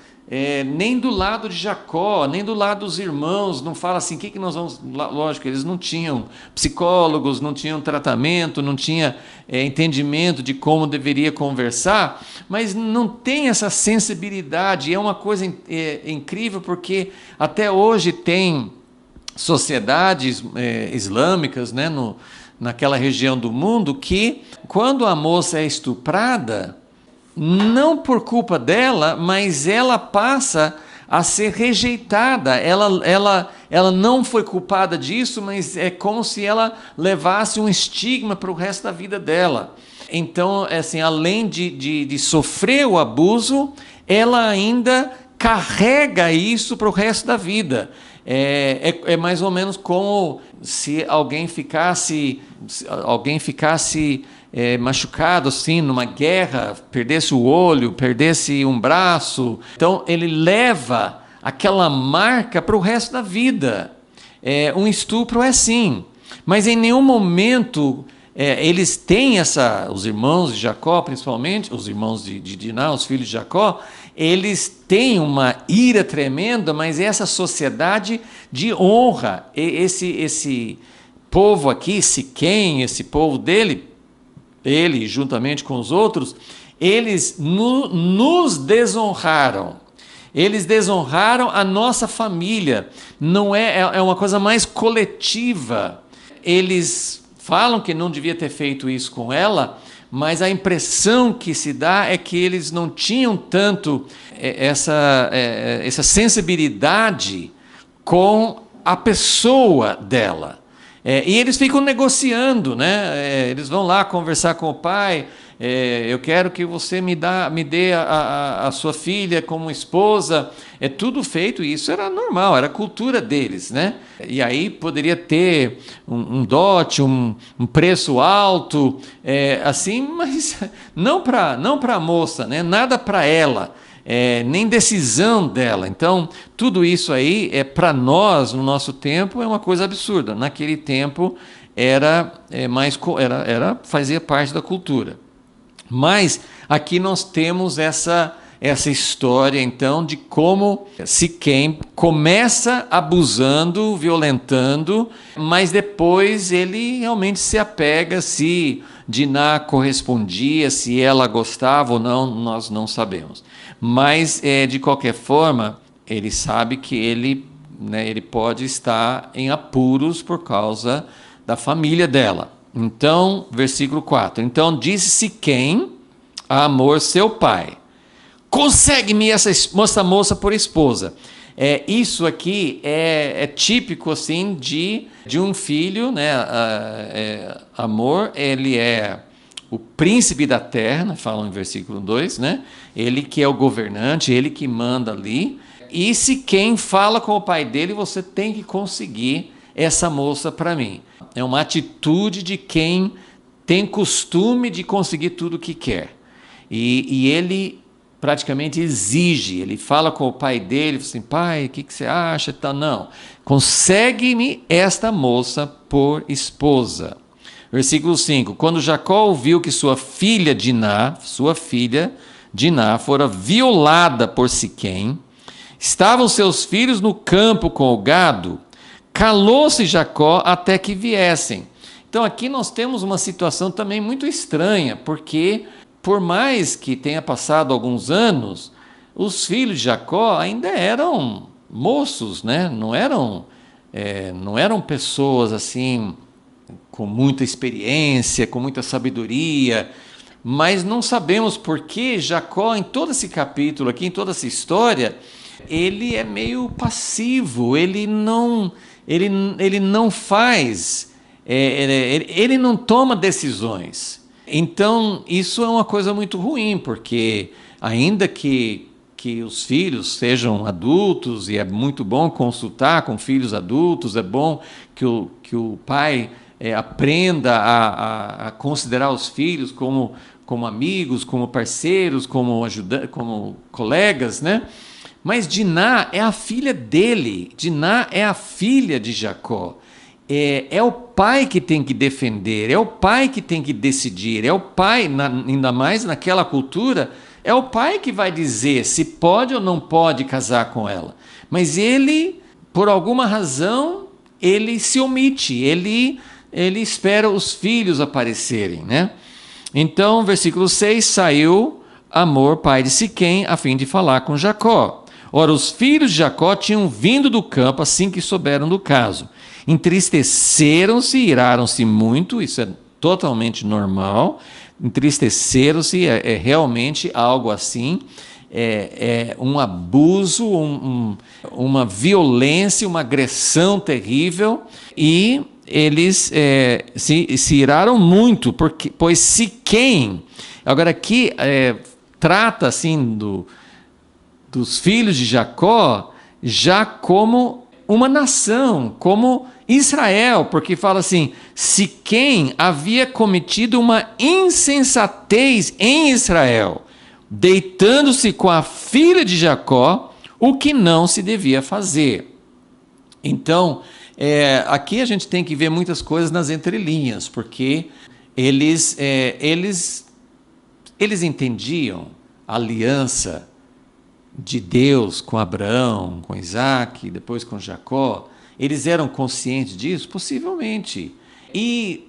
nem do lado de Jacó, nem do lado dos irmãos, não fala assim, o que nós vamos... Lógico, eles não tinham psicólogos, não tinham tratamento, não tinha entendimento de como deveria conversar, mas não tem essa sensibilidade. É uma coisa incrível, porque até hoje tem sociedades islâmicas, né, naquela região do mundo, que quando a moça é estuprada, não por culpa dela, mas ela passa a ser rejeitada. Ela não foi culpada disso, mas é como se ela levasse um estigma para o resto da vida dela. Então, assim, além de sofrer o abuso, ela ainda carrega isso para o resto da vida. É mais ou menos como se alguém ficasse machucado assim numa guerra, perdesse o olho, perdesse um braço. Então ele leva aquela marca para o resto da vida. Um estupro é assim, mas em nenhum momento eles têm os irmãos de Jacó, principalmente os irmãos de Diná, os filhos de Jacó, eles têm uma ira tremenda, mas essa sociedade de honra, esse povo aqui, Siquém, esse povo dele, ele juntamente com os outros, eles nos desonraram. Eles desonraram a nossa família. Não é uma coisa mais coletiva. Eles falam que não devia ter feito isso com ela, mas a impressão que se dá é que eles não tinham tanto essa sensibilidade com a pessoa dela. E eles ficam negociando, né? Eles vão lá conversar com o pai. Eu quero que você me dê a sua filha como esposa. É tudo feito, e isso era normal, era a cultura deles, né? E aí poderia ter um dote, um preço alto, assim, mas não para a moça, né? Nada para ela. Nem decisão dela. Então, tudo isso aí para nós, no nosso tempo, é uma coisa absurda. Naquele tempo fazia parte da cultura. Mas aqui nós temos essa história, então, de como Siquém começa abusando, violentando, mas depois ele realmente se apega, se Diná correspondia, se ela gostava ou não, nós não sabemos. Mas, de qualquer forma, ele sabe que ele pode estar em apuros por causa da família dela. Então, versículo 4. Então disse Siquém a Hamor, seu pai: consegue-me essa moça por esposa. Isso aqui é típico assim de um filho, né? Hamor, ele é o príncipe da terra, né? Fala no versículo 2, né? Ele que é o governante, ele que manda ali. E Siquém fala com o pai dele: você tem que conseguir essa moça para mim. É uma atitude de quem tem costume de conseguir tudo o que quer. E ele praticamente exige, ele fala com o pai dele, assim: pai, o que você acha? Não, consegue-me esta moça por esposa. Versículo 5, quando Jacó ouviu que sua filha Diná fora violada por Siquém, estavam seus filhos no campo com o gado, calou-se Jacó até que viessem. Então aqui nós temos uma situação também muito estranha, porque por mais que tenha passado alguns anos, os filhos de Jacó ainda eram moços, né? Não eram pessoas assim com muita experiência, com muita sabedoria. mas não sabemos por que Jacó, em todo esse capítulo aqui, em toda essa história, ele é meio passivo, ele não faz, ele não toma decisões. Então, isso é uma coisa muito ruim, porque ainda que os filhos sejam adultos, e é muito bom consultar com filhos adultos, é bom que o pai aprenda a considerar os filhos como amigos, como parceiros, como colegas, né? Mas Diná é a filha dele, Diná é a filha de Jacó. É o pai que tem que defender, é o pai que tem que decidir, é o pai, ainda mais naquela cultura, é o pai que vai dizer se pode ou não pode casar com ela. Mas ele, por alguma razão, ele se omite, ele espera os filhos aparecerem, né? Então, versículo 6, saiu Hamor, pai de Siquém, a fim de falar com Jacó. Ora, os filhos de Jacó tinham vindo do campo assim que souberam do caso. Entristeceram-se, iraram-se muito, isso é totalmente normal. Entristeceram-se, é realmente algo assim, é um abuso, uma violência, uma agressão terrível, e eles se iraram muito, pois Siquém, agora aqui trata assim dos filhos de Jacó já como uma nação, como Israel, porque fala assim, Siquém havia cometido uma insensatez em Israel, deitando-se com a filha de Jacó, o que não se devia fazer. Então, aqui a gente tem que ver muitas coisas nas entrelinhas, porque eles entendiam a aliança de Deus com Abraão, com Isaac, depois com Jacó. Eles eram conscientes disso? Possivelmente. E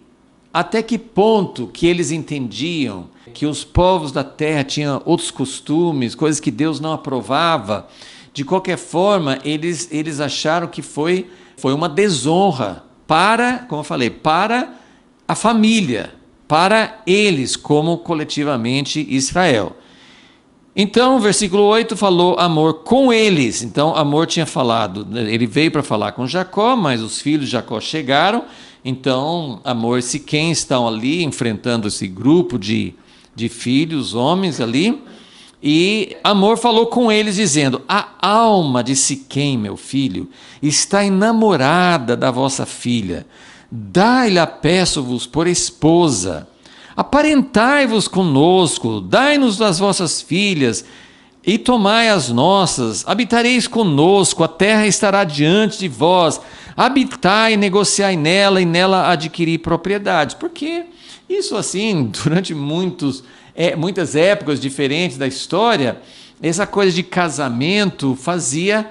até que ponto que eles entendiam que os povos da terra tinham outros costumes, coisas que Deus não aprovava? De qualquer forma, eles acharam que foi uma desonra para, como eu falei, para a família, para eles como coletivamente Israel. Então, o versículo 8 falou Hamor com eles. Então, Hamor tinha falado, ele veio para falar com Jacó, mas os filhos de Jacó chegaram. Então, Hamor e Siquém estão ali enfrentando esse grupo de filhos, homens ali. E Hamor falou com eles, dizendo: a alma de Siquém, meu filho, está enamorada da vossa filha. Dai-lhe, peço-vos, por esposa. Aparentai-vos conosco, dai-nos as vossas filhas, e tomai as nossas. Habitareis conosco, a terra estará diante de vós. Habitai, negociai nela, e nela adquirir propriedades. Porque isso assim, durante muitas épocas diferentes da história, essa coisa de casamento fazia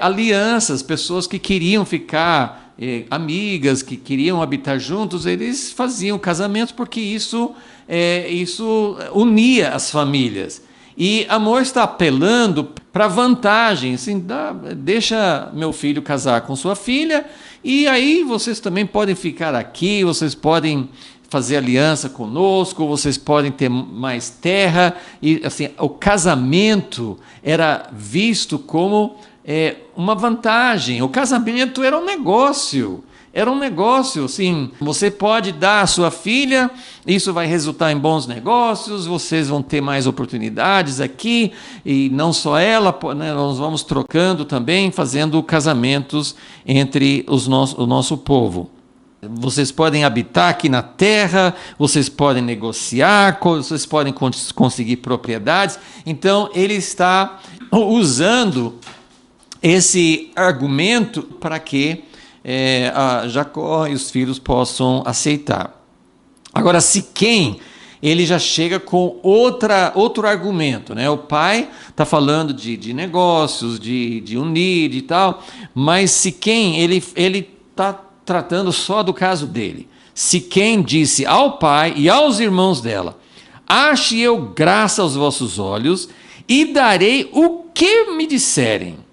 alianças, pessoas que queriam ficar amigas, que queriam habitar juntos, eles faziam casamentos porque isso unia as famílias. E Hamor está apelando para vantagem, assim, deixa meu filho casar com sua filha, e aí vocês também podem ficar aqui, vocês podem fazer aliança conosco, vocês podem ter mais terra. E assim, o casamento era visto como uma vantagem. O casamento era um negócio. Era um negócio, assim, você pode dar a sua filha, isso vai resultar em bons negócios, vocês vão ter mais oportunidades aqui, e não só ela, né, nós vamos trocando também, fazendo casamentos entre o nosso povo. Vocês podem habitar aqui na terra, vocês podem negociar, vocês podem conseguir propriedades. Então, ele está usando esse argumento para que Jacó e os filhos possam aceitar. Agora, Siquém, ele já chega com outro argumento, né? O pai está falando de negócios, de unir e tal, mas Siquém, ele está tratando só do caso dele. Siquém disse ao pai e aos irmãos dela: ache eu graça aos vossos olhos e darei o que me disserem.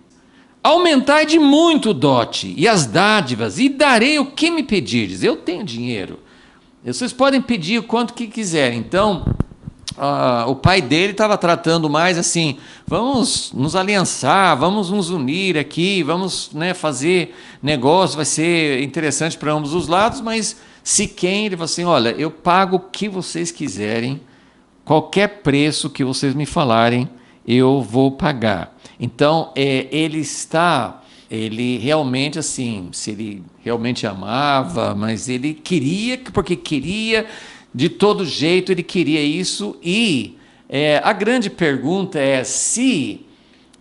Aumentai de muito o dote e as dádivas, e darei o que me pedirdes. Eu tenho dinheiro. Vocês podem pedir o quanto que quiserem. Então, o pai dele estava tratando mais assim, vamos nos aliançar, vamos nos unir aqui, vamos, né, fazer negócio, vai ser interessante para ambos os lados, mas Siquém, ele falou assim, olha, eu pago o que vocês quiserem, qualquer preço que vocês me falarem, eu vou pagar. Então, ele realmente assim, se ele realmente amava, mas ele queria, porque queria, de todo jeito ele queria isso, e a grande pergunta é se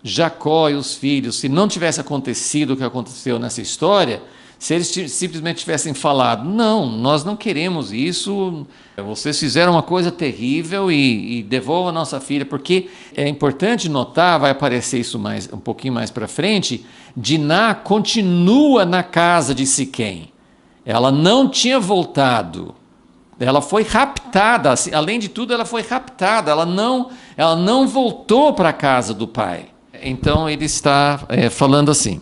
Jacó e os filhos, se não tivesse acontecido o que aconteceu nessa história, se eles simplesmente tivessem falado, não, nós não queremos isso, vocês fizeram uma coisa terrível e devolvam a nossa filha, porque é importante notar, vai aparecer isso um pouquinho mais para frente, Diná continua na casa de Siquém, ela não tinha voltado, ela foi raptada, além de tudo ela foi raptada, ela não voltou para a casa do pai. Então ele está falando assim.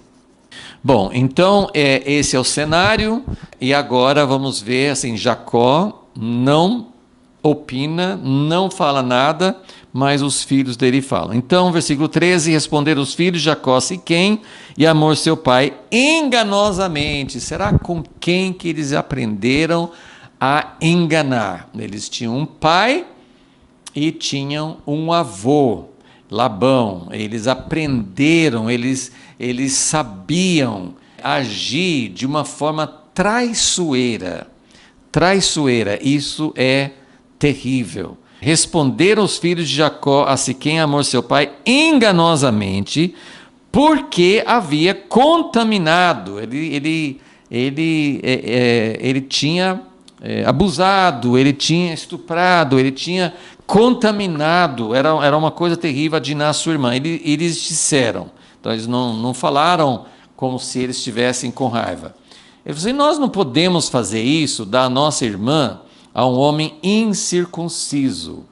Bom, então esse é o cenário, e agora vamos ver, assim, Jacó não opina, não fala nada, mas os filhos dele falam. Então, versículo 13, responderam os filhos, Jacó a Siquém, e amor seu pai, enganosamente. Será com quem que eles aprenderam a enganar? Eles tinham um pai e tinham um avô, Labão. Eles aprenderam, eles sabiam agir de uma forma traiçoeira. Traiçoeira, isso é terrível. Responderam os filhos de Jacó a Siquém, amor seu pai, enganosamente, porque havia contaminado. Ele tinha abusado, ele tinha estuprado, ele tinha contaminado. Era uma coisa terrível a Diná, sua irmã. Eles disseram. Então eles não falaram como se eles estivessem com raiva. Eles falaram assim, nós não podemos fazer isso, dar a nossa irmã a um homem incircunciso.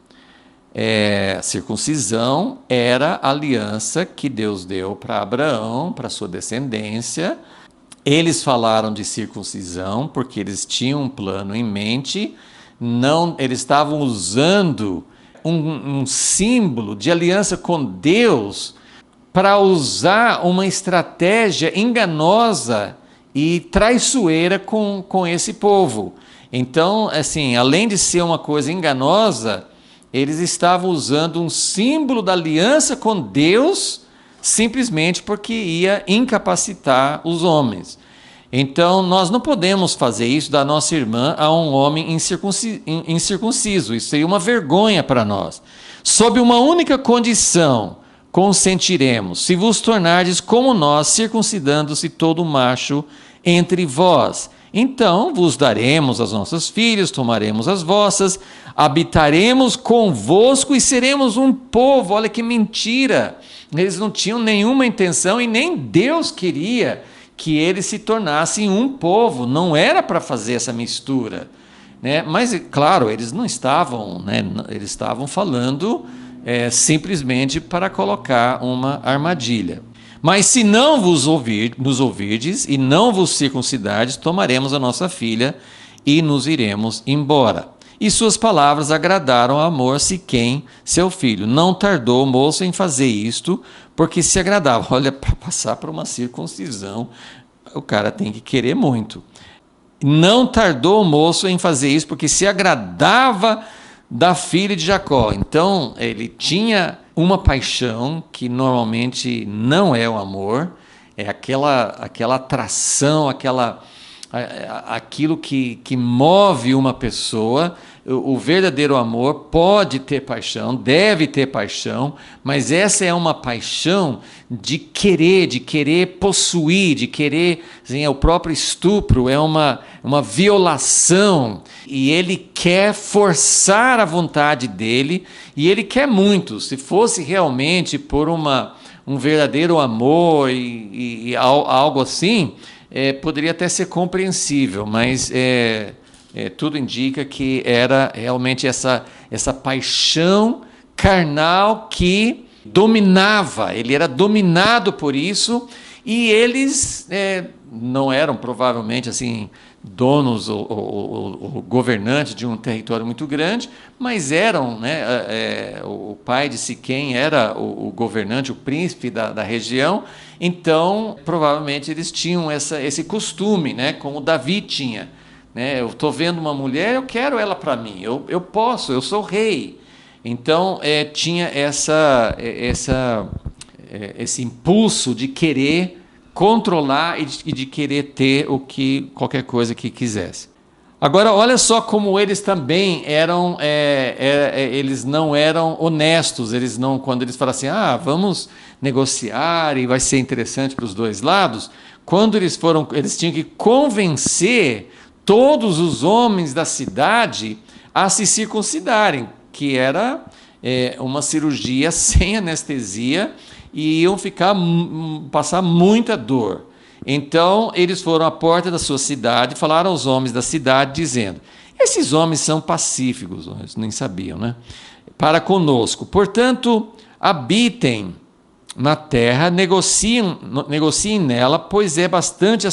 Circuncisão era a aliança que Deus deu para Abraão, para sua descendência. Eles falaram de circuncisão porque eles tinham um plano em mente, eles estavam usando um símbolo de aliança com Deus para usar uma estratégia enganosa e traiçoeira com esse povo. Então, assim, além de ser uma coisa enganosa, eles estavam usando um símbolo da aliança com Deus, simplesmente porque ia incapacitar os homens. Então, nós não podemos fazer isso da nossa irmã a um homem incircunciso. Isso seria uma vergonha para nós. Sob uma única condição, consentiremos, se vos tornardes como nós, circuncidando-se todo macho entre vós. Então vos daremos as nossas filhas, tomaremos as vossas, habitaremos convosco e seremos um povo. Olha que mentira! Eles não tinham nenhuma intenção e nem Deus queria que eles se tornassem um povo. Não era para fazer essa mistura, né? Mas, claro, eles não estavam, né? Eles estavam falando simplesmente para colocar uma armadilha. Mas se não nos ouvirdes e não vos circuncidardes, tomaremos a nossa filha e nos iremos embora. E suas palavras agradaram a Amor, Siquém, seu filho. Não tardou o moço em fazer isto, porque se agradava. Olha, para passar por uma circuncisão, o cara tem que querer muito. Não tardou o moço em fazer isso, porque se agradava da filha de Jacó. Então, ele tinha uma paixão que normalmente não é o amor, é aquela atração, aquilo que move uma pessoa. O verdadeiro amor pode ter paixão, deve ter paixão, mas essa é uma paixão de querer possuir, de querer, assim, é o próprio estupro, é uma violação, e ele quer forçar a vontade dele, e ele quer muito. Se fosse realmente por um verdadeiro amor e algo assim, poderia até ser compreensível, mas tudo indica que era realmente essa paixão carnal que dominava, ele era dominado por isso, e eles não eram provavelmente assim donos ou governantes de um território muito grande, mas eram, né, o pai de Siquém era o governante, o príncipe da região, então provavelmente eles tinham esse costume, né, como Davi tinha. Né, eu estou vendo uma mulher, eu quero ela para mim, eu posso, eu sou rei. Então tinha esse impulso de querer controlar e de querer ter qualquer coisa que quisesse. Agora, olha só como eles também eram, eles não eram honestos. Quando eles falam assim, vamos negociar e vai ser interessante para os dois lados. Quando eles tinham que convencer todos os homens da cidade a se circuncidarem, que era uma cirurgia sem anestesia, e iam passar muita dor. Então, eles foram à porta da sua cidade, falaram aos homens da cidade, dizendo, esses homens são pacíficos, eles nem sabiam, né? Para conosco. Portanto, habitem na terra, negociem nela, pois é bastante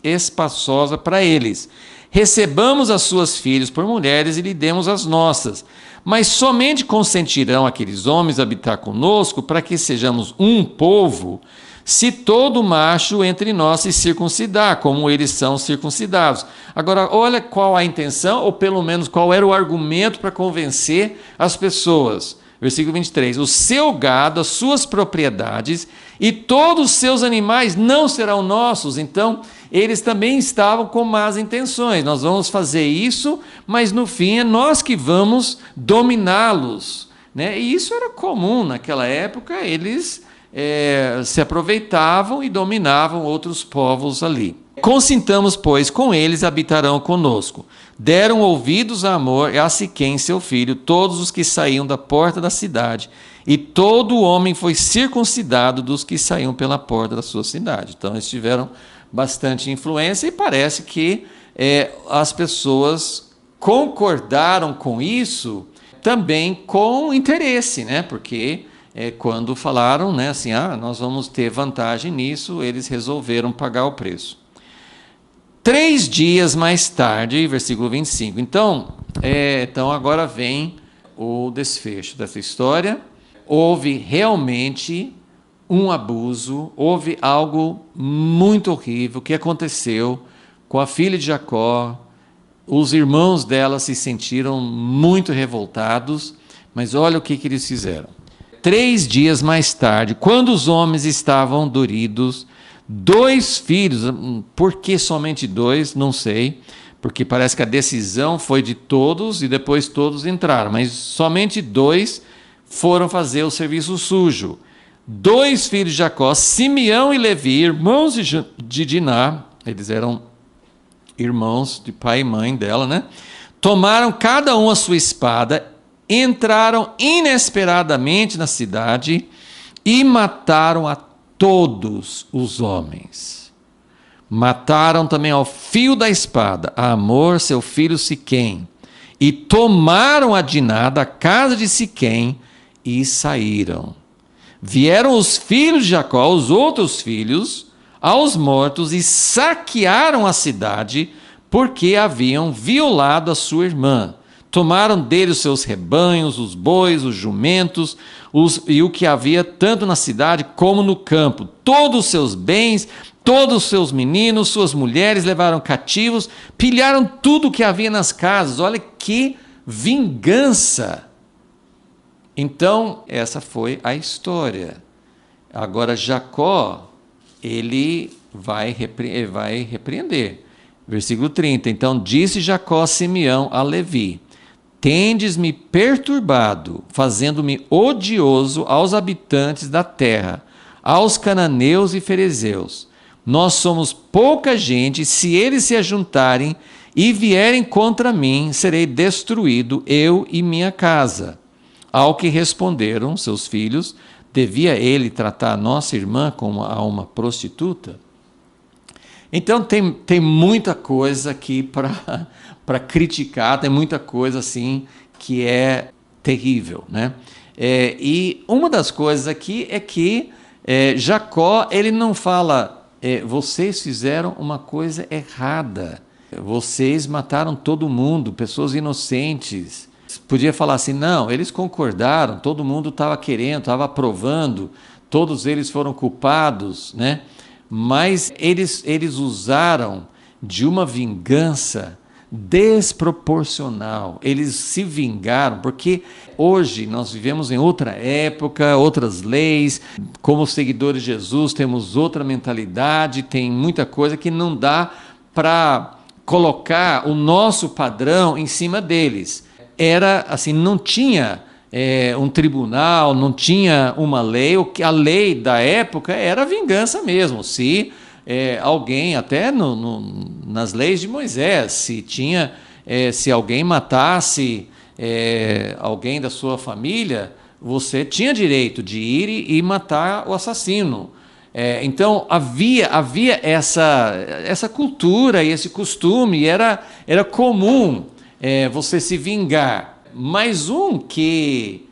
espaçosa para eles. Recebamos as suas filhas por mulheres e lhe demos as nossas. Mas somente consentirão aqueles homens habitar conosco para que sejamos um povo, se todo macho entre nós se circuncidar, como eles são circuncidados. Agora, olha qual a intenção, ou pelo menos qual era o argumento para convencer as pessoas. Versículo 23, o seu gado, as suas propriedades e todos os seus animais não serão nossos. Então, eles também estavam com más intenções. Nós vamos fazer isso, mas no fim é nós que vamos dominá-los. Né? E isso era comum naquela época, eles se aproveitavam e dominavam outros povos ali. Consintamos, pois, com eles habitarão conosco. Deram ouvidos a Amor e a Siquém, seu filho, todos os que saíam da porta da cidade, e todo homem foi circuncidado dos que saíam pela porta da sua cidade. Então, eles tiveram bastante influência e parece que as pessoas concordaram com isso também com interesse, né? Porque quando falaram, né, assim, nós vamos ter vantagem nisso, eles resolveram pagar o preço. 3 dias mais tarde, versículo 25. Então agora vem o desfecho dessa história. Houve realmente um abuso, houve algo muito horrível que aconteceu com a filha de Jacó. Os irmãos dela se sentiram muito revoltados, mas olha o que eles fizeram. 3 dias mais tarde, quando os homens estavam doridos, 2 filhos, por que somente 2? Não sei, porque parece que a decisão foi de todos e depois todos entraram, mas somente 2 foram fazer o serviço sujo. 2 filhos de Jacó, Simeão e Levi, irmãos de Diná, eles eram irmãos de pai e mãe dela, né? Tomaram cada um a sua espada, entraram inesperadamente na cidade e mataram a todos os homens. Mataram também ao fio da espada a Amor, seu filho Siquém, e tomaram a Diná da casa de Siquém e saíram. Vieram os filhos de Jacó, os outros filhos, aos mortos e saquearam a cidade, porque haviam violado a sua irmã. Tomaram dele os seus rebanhos, os bois, os jumentos, e o que havia tanto na cidade como no campo. Todos os seus bens, todos os seus meninos, suas mulheres levaram cativos, pilharam tudo o que havia nas casas. Olha que vingança! Então, essa foi a história. Agora, Jacó, ele vai repreender. Versículo 30. Então, disse Jacó a Simeão a Levi: tendes-me perturbado, fazendo-me odioso aos habitantes da terra, aos cananeus e ferezeus. Nós somos pouca gente, se eles se ajuntarem e vierem contra mim, serei destruído, eu e minha casa. Ao que responderam seus filhos: devia ele tratar a nossa irmã como a uma prostituta? Então tem muita coisa aqui para criticar, tem muita coisa assim que é terrível, né? E uma das coisas aqui é que Jacó, ele não fala, vocês fizeram uma coisa errada. vocês mataram todo mundo, pessoas inocentes. Podia falar assim, não, eles concordaram, todo mundo estava querendo, estava aprovando, todos eles foram culpados, né? Mas eles usaram de uma vingança desproporcional. Eles se vingaram, porque hoje nós vivemos em outra época, outras leis, como seguidores de Jesus temos outra mentalidade, tem muita coisa que não dá para colocar o nosso padrão em cima deles. Era assim, não tinha um tribunal, não tinha uma lei, a lei da época era a vingança mesmo. Se alguém, até nas leis de Moisés, se alguém matasse alguém da sua família, você tinha direito de ir e matar o assassino. Então havia essa cultura e esse costume, era comum você se vingar. Mais um que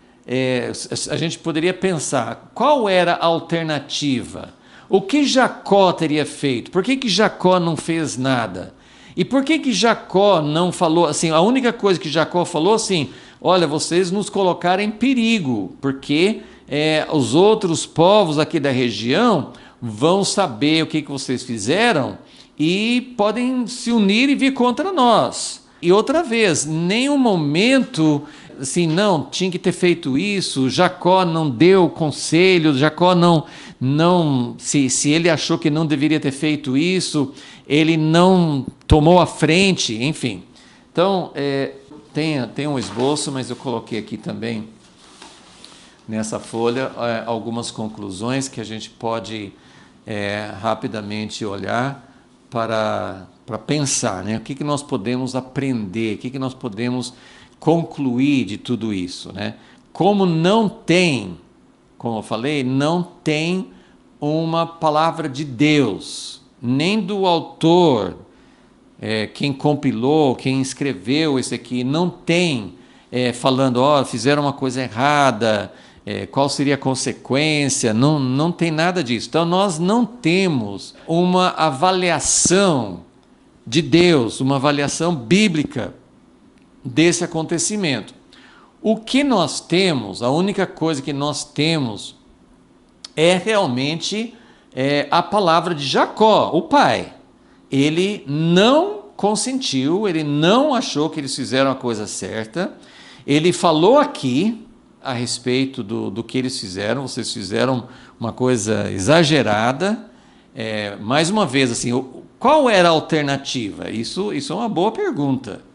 a gente poderia pensar, qual era a alternativa? O que Jacó teria feito? Por que Jacó não fez nada? E por que Jacó não falou assim? A única coisa que Jacó falou assim, olha, vocês nos colocaram em perigo, porque os outros povos aqui da região vão saber o que vocês fizeram e podem se unir e vir contra nós. E outra vez, nenhum momento assim, não, tinha que ter feito isso, Jacó não deu conselho, Jacó se ele achou que não deveria ter feito isso, ele não tomou a frente, enfim. Então, tem um esboço, mas eu coloquei aqui também, nessa folha, algumas conclusões que a gente pode rapidamente olhar para pensar, né? O que nós podemos aprender, o que nós podemos concluir de tudo isso, né? Como eu falei, não tem uma palavra de Deus, nem do autor, quem compilou, quem escreveu isso aqui, não tem falando, fizeram uma coisa errada, qual seria a consequência, não tem nada disso. Então nós não temos uma avaliação de Deus, uma avaliação bíblica desse acontecimento. O que nós temos, a única coisa que nós temos é realmente a palavra de Jacó, o pai. Ele não consentiu, ele não achou que eles fizeram a coisa certa, ele falou aqui a respeito do que eles fizeram, vocês fizeram uma coisa exagerada. Mais uma vez, assim, qual era a alternativa? Isso é uma boa pergunta.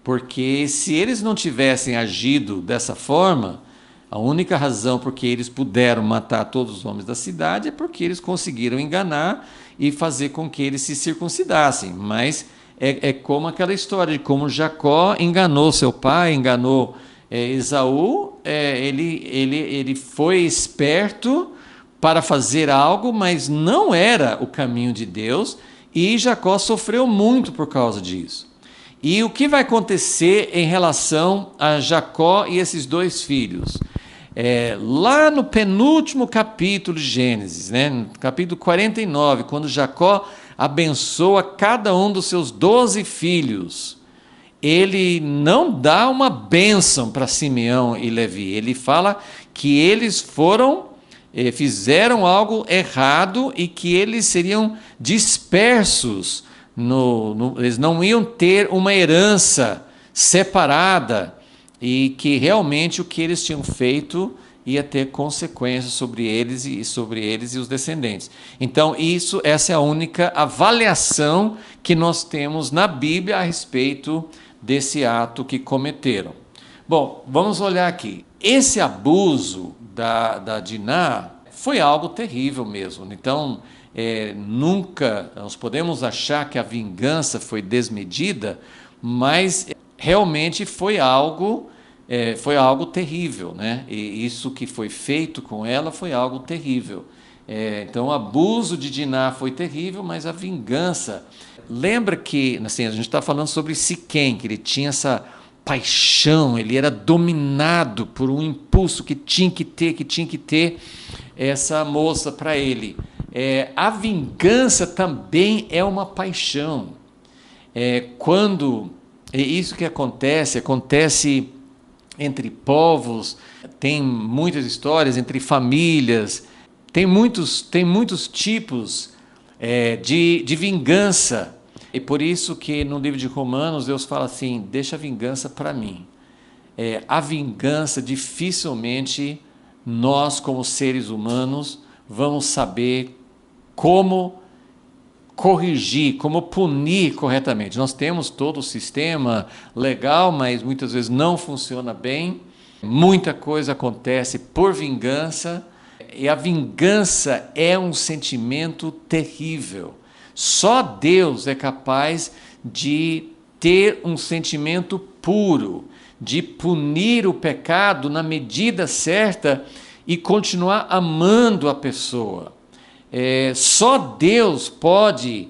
Porque se eles não tivessem agido dessa forma, a única razão por que eles puderam matar todos os homens da cidade é porque eles conseguiram enganar e fazer com que eles se circuncidassem. Mas é como aquela história de como Jacó enganou seu pai, enganou Esaú. Ele foi esperto para fazer algo, mas não era o caminho de Deus, e Jacó sofreu muito por causa disso. E o que vai acontecer em relação a Jacó e esses dois filhos? Lá no penúltimo capítulo de Gênesis, né, no capítulo 49, quando Jacó abençoa cada um dos seus 12 filhos, ele não dá uma bênção para Simeão e Levi, ele fala que eles fizeram algo errado e que eles seriam dispersos, eles não iam ter uma herança separada, e que realmente o que eles tinham feito ia ter consequências sobre eles e os descendentes. Então essa é a única avaliação que nós temos na Bíblia a respeito desse ato que cometeram. Bom, vamos olhar aqui. Esse abuso da Diná foi algo terrível mesmo. Então, nunca nós podemos achar que a vingança foi desmedida, mas realmente foi algo terrível, né? E isso que foi feito com ela foi algo terrível. Então, o abuso de Diná foi terrível, mas a vingança... Lembra que, assim, a gente está falando sobre Siquém, que ele tinha essa paixão, ele era dominado por um impulso que tinha que ter essa moça para ele. A vingança também é uma paixão. Quando é isso que acontece entre povos, tem muitas histórias entre famílias, tem muitos tipos de vingança. E por isso que no livro de Romanos Deus fala assim: deixa a vingança para mim. A vingança, dificilmente nós, como seres humanos, vamos saber como corrigir, como punir corretamente. Nós temos todo o sistema legal, mas muitas vezes não funciona bem. Muita coisa acontece por vingança, e a vingança é um sentimento terrível. Só Deus é capaz de ter um sentimento puro, de punir o pecado na medida certa e continuar amando a pessoa. Só Deus pode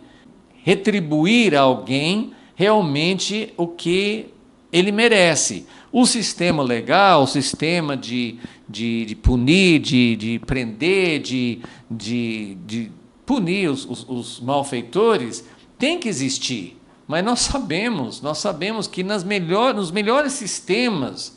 retribuir a alguém realmente o que ele merece. O sistema legal, o sistema de punir, de prender, de punir os malfeitores, tem que existir. Mas nós sabemos que nos melhores sistemas,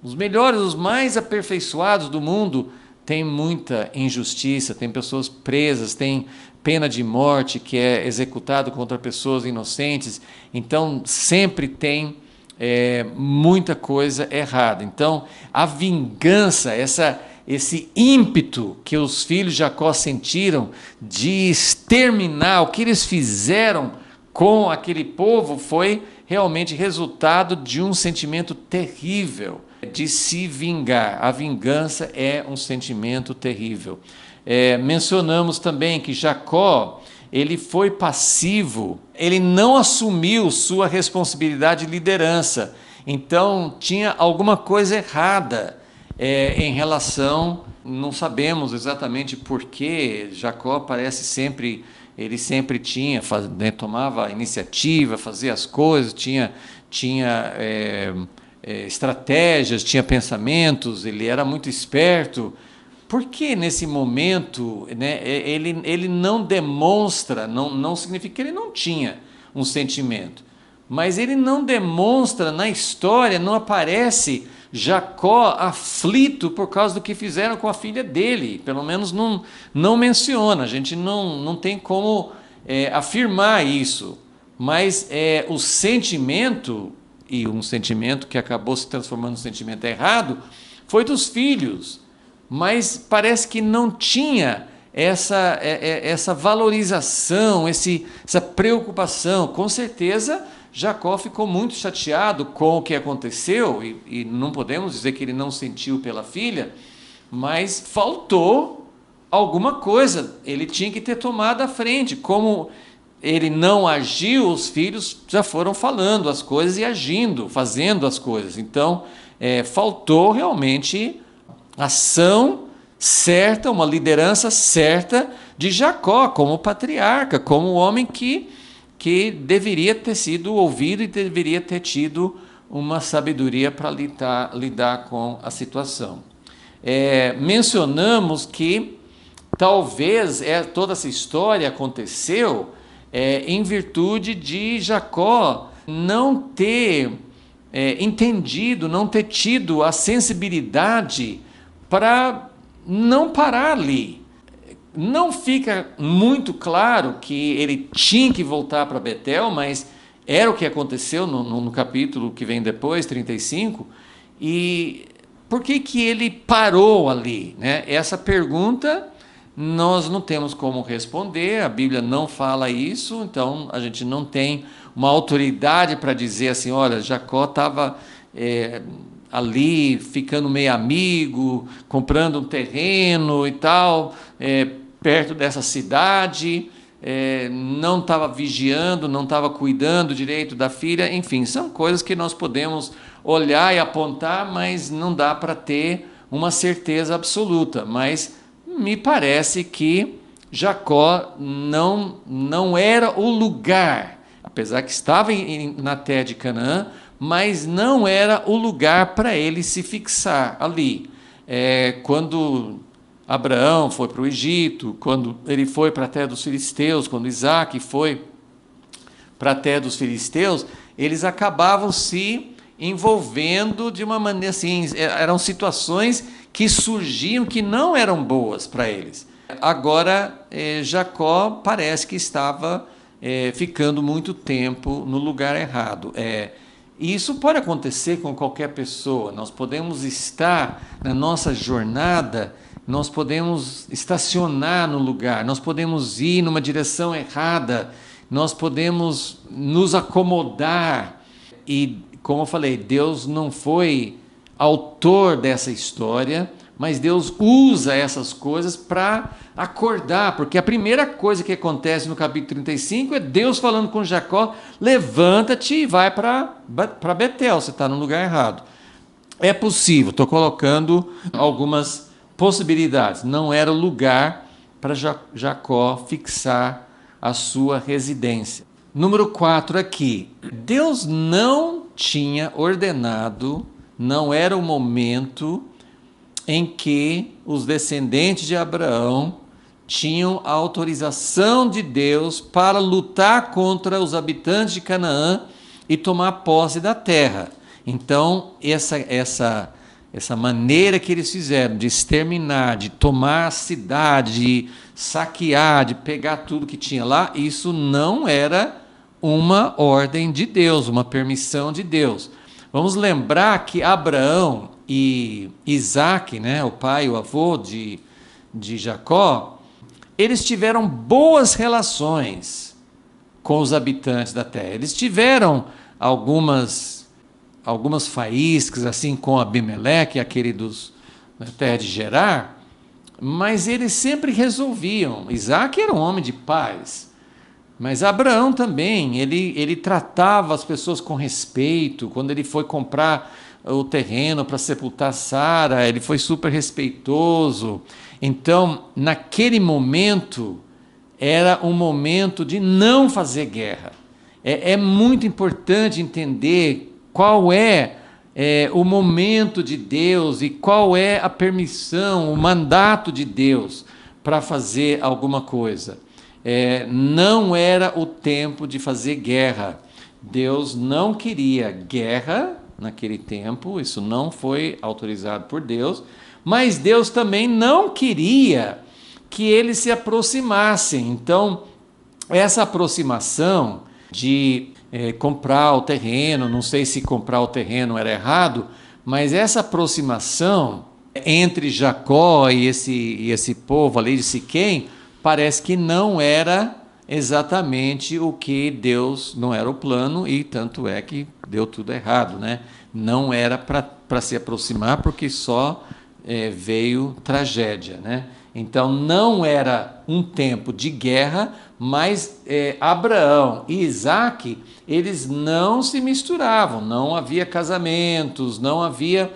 os mais aperfeiçoados do mundo, tem muita injustiça, tem pessoas presas, tem pena de morte que é executado contra pessoas inocentes. Então, sempre tem muita coisa errada. Então, a vingança, esse ímpeto que os filhos de Jacó sentiram de exterminar, o que eles fizeram com aquele povo, foi realmente resultado de um sentimento terrível de se vingar. A vingança é um sentimento terrível. Mencionamos também que Jacó, ele foi passivo, ele não assumiu sua responsabilidade de liderança. Então, tinha alguma coisa errada em relação, não sabemos exatamente porquê. Jacó parece sempre, ele sempre tinha, tomava a iniciativa, fazia as coisas, tinha estratégias, tinha pensamentos, ele era muito esperto. Por que nesse momento, né, ele não demonstra, não significa que ele não tinha um sentimento, mas ele não demonstra na história, não aparece Jacó aflito por causa do que fizeram com a filha dele, pelo menos não menciona, a gente não tem como afirmar isso, mas o sentimento, e um sentimento que acabou se transformando num sentimento errado, foi dos filhos, mas parece que não tinha essa valorização, essa preocupação. Com certeza, Jacó ficou muito chateado com o que aconteceu, e não podemos dizer que ele não sentiu pela filha, mas faltou alguma coisa, ele tinha que ter tomado a frente. Como ele não agiu, os filhos já foram falando as coisas e agindo, fazendo as coisas. Então, faltou realmente ação certa, uma liderança certa de Jacó como patriarca, como homem que deveria ter sido ouvido e deveria ter tido uma sabedoria para lidar com a situação. Mencionamos que talvez toda essa história aconteceu em virtude de Jacó não ter entendido, não ter tido a sensibilidade para não parar ali. Não fica muito claro que ele tinha que voltar para Betel, mas era o que aconteceu no capítulo que vem depois, 35, e por que ele parou ali, né? Essa pergunta nós não temos como responder, a Bíblia não fala isso, então a gente não tem uma autoridade para dizer assim, olha, Jacó estava ali ficando meio amigo, comprando um terreno e tal, perto dessa cidade, não estava vigiando, não estava cuidando direito da filha. Enfim, são coisas que nós podemos olhar e apontar, mas não dá para ter uma certeza absoluta. Mas me parece que Jacó não era o lugar, apesar que estava na terra de Canaã, mas não era o lugar para ele se fixar ali. Quando Abraão foi para o Egito, quando ele foi para a terra dos filisteus, quando Isaac foi para a terra dos filisteus, eles acabavam se envolvendo de uma maneira assim, eram situações que surgiam que não eram boas para eles. Agora, Jacó parece que estava ficando muito tempo no lugar errado. E isso pode acontecer com qualquer pessoa. Nós podemos estar na nossa jornada, nós podemos estacionar no lugar, nós podemos ir numa direção errada, nós podemos nos acomodar. E, como eu falei, Deus não foi autor dessa história, mas Deus usa essas coisas para acordar, porque a primeira coisa que acontece no capítulo 35 é Deus falando com Jacó: levanta-te e vai para Betel, você está no lugar errado. É possível, estou colocando algumas possibilidades, não era o lugar para Jacó fixar a sua residência. Número 4 aqui, Deus não tinha ordenado, não era o momento em que os descendentes de Abraão tinham a autorização de Deus para lutar contra os habitantes de Canaã e tomar posse da terra. Então, essa maneira que eles fizeram de exterminar, de tomar a cidade, de saquear, de pegar tudo que tinha lá, isso não era uma ordem de Deus, uma permissão de Deus. Vamos lembrar que Abraão e Isaac, né, o pai e o avô de Jacó, eles tiveram boas relações com os habitantes da terra. Eles tiveram algumas faíscas assim com Abimeleque, aquele da terra de Gerar, mas eles sempre resolviam. Isaac era um homem de paz, mas Abraão também, ele tratava as pessoas com respeito. Quando ele foi comprar o terreno para sepultar Sara, ele foi super respeitoso. Então, naquele momento, era um momento de não fazer guerra. É muito importante entender qual é o momento de Deus e qual é a permissão, o mandato de Deus para fazer alguma coisa. Não era o tempo de fazer guerra. Deus não queria guerra naquele tempo, isso não foi autorizado por Deus, mas Deus também não queria que eles se aproximassem. Então, essa aproximação de comprar o terreno, não sei se comprar o terreno era errado, mas essa aproximação entre Jacó e esse povo ali de Siquém, parece que não era exatamente o que Deus, não era o plano, e tanto é que deu tudo errado, né? Não era para se aproximar, porque só veio tragédia, né? Então não era um tempo de guerra, mas Abraão e Isaac, eles não se misturavam, não havia casamentos, não havia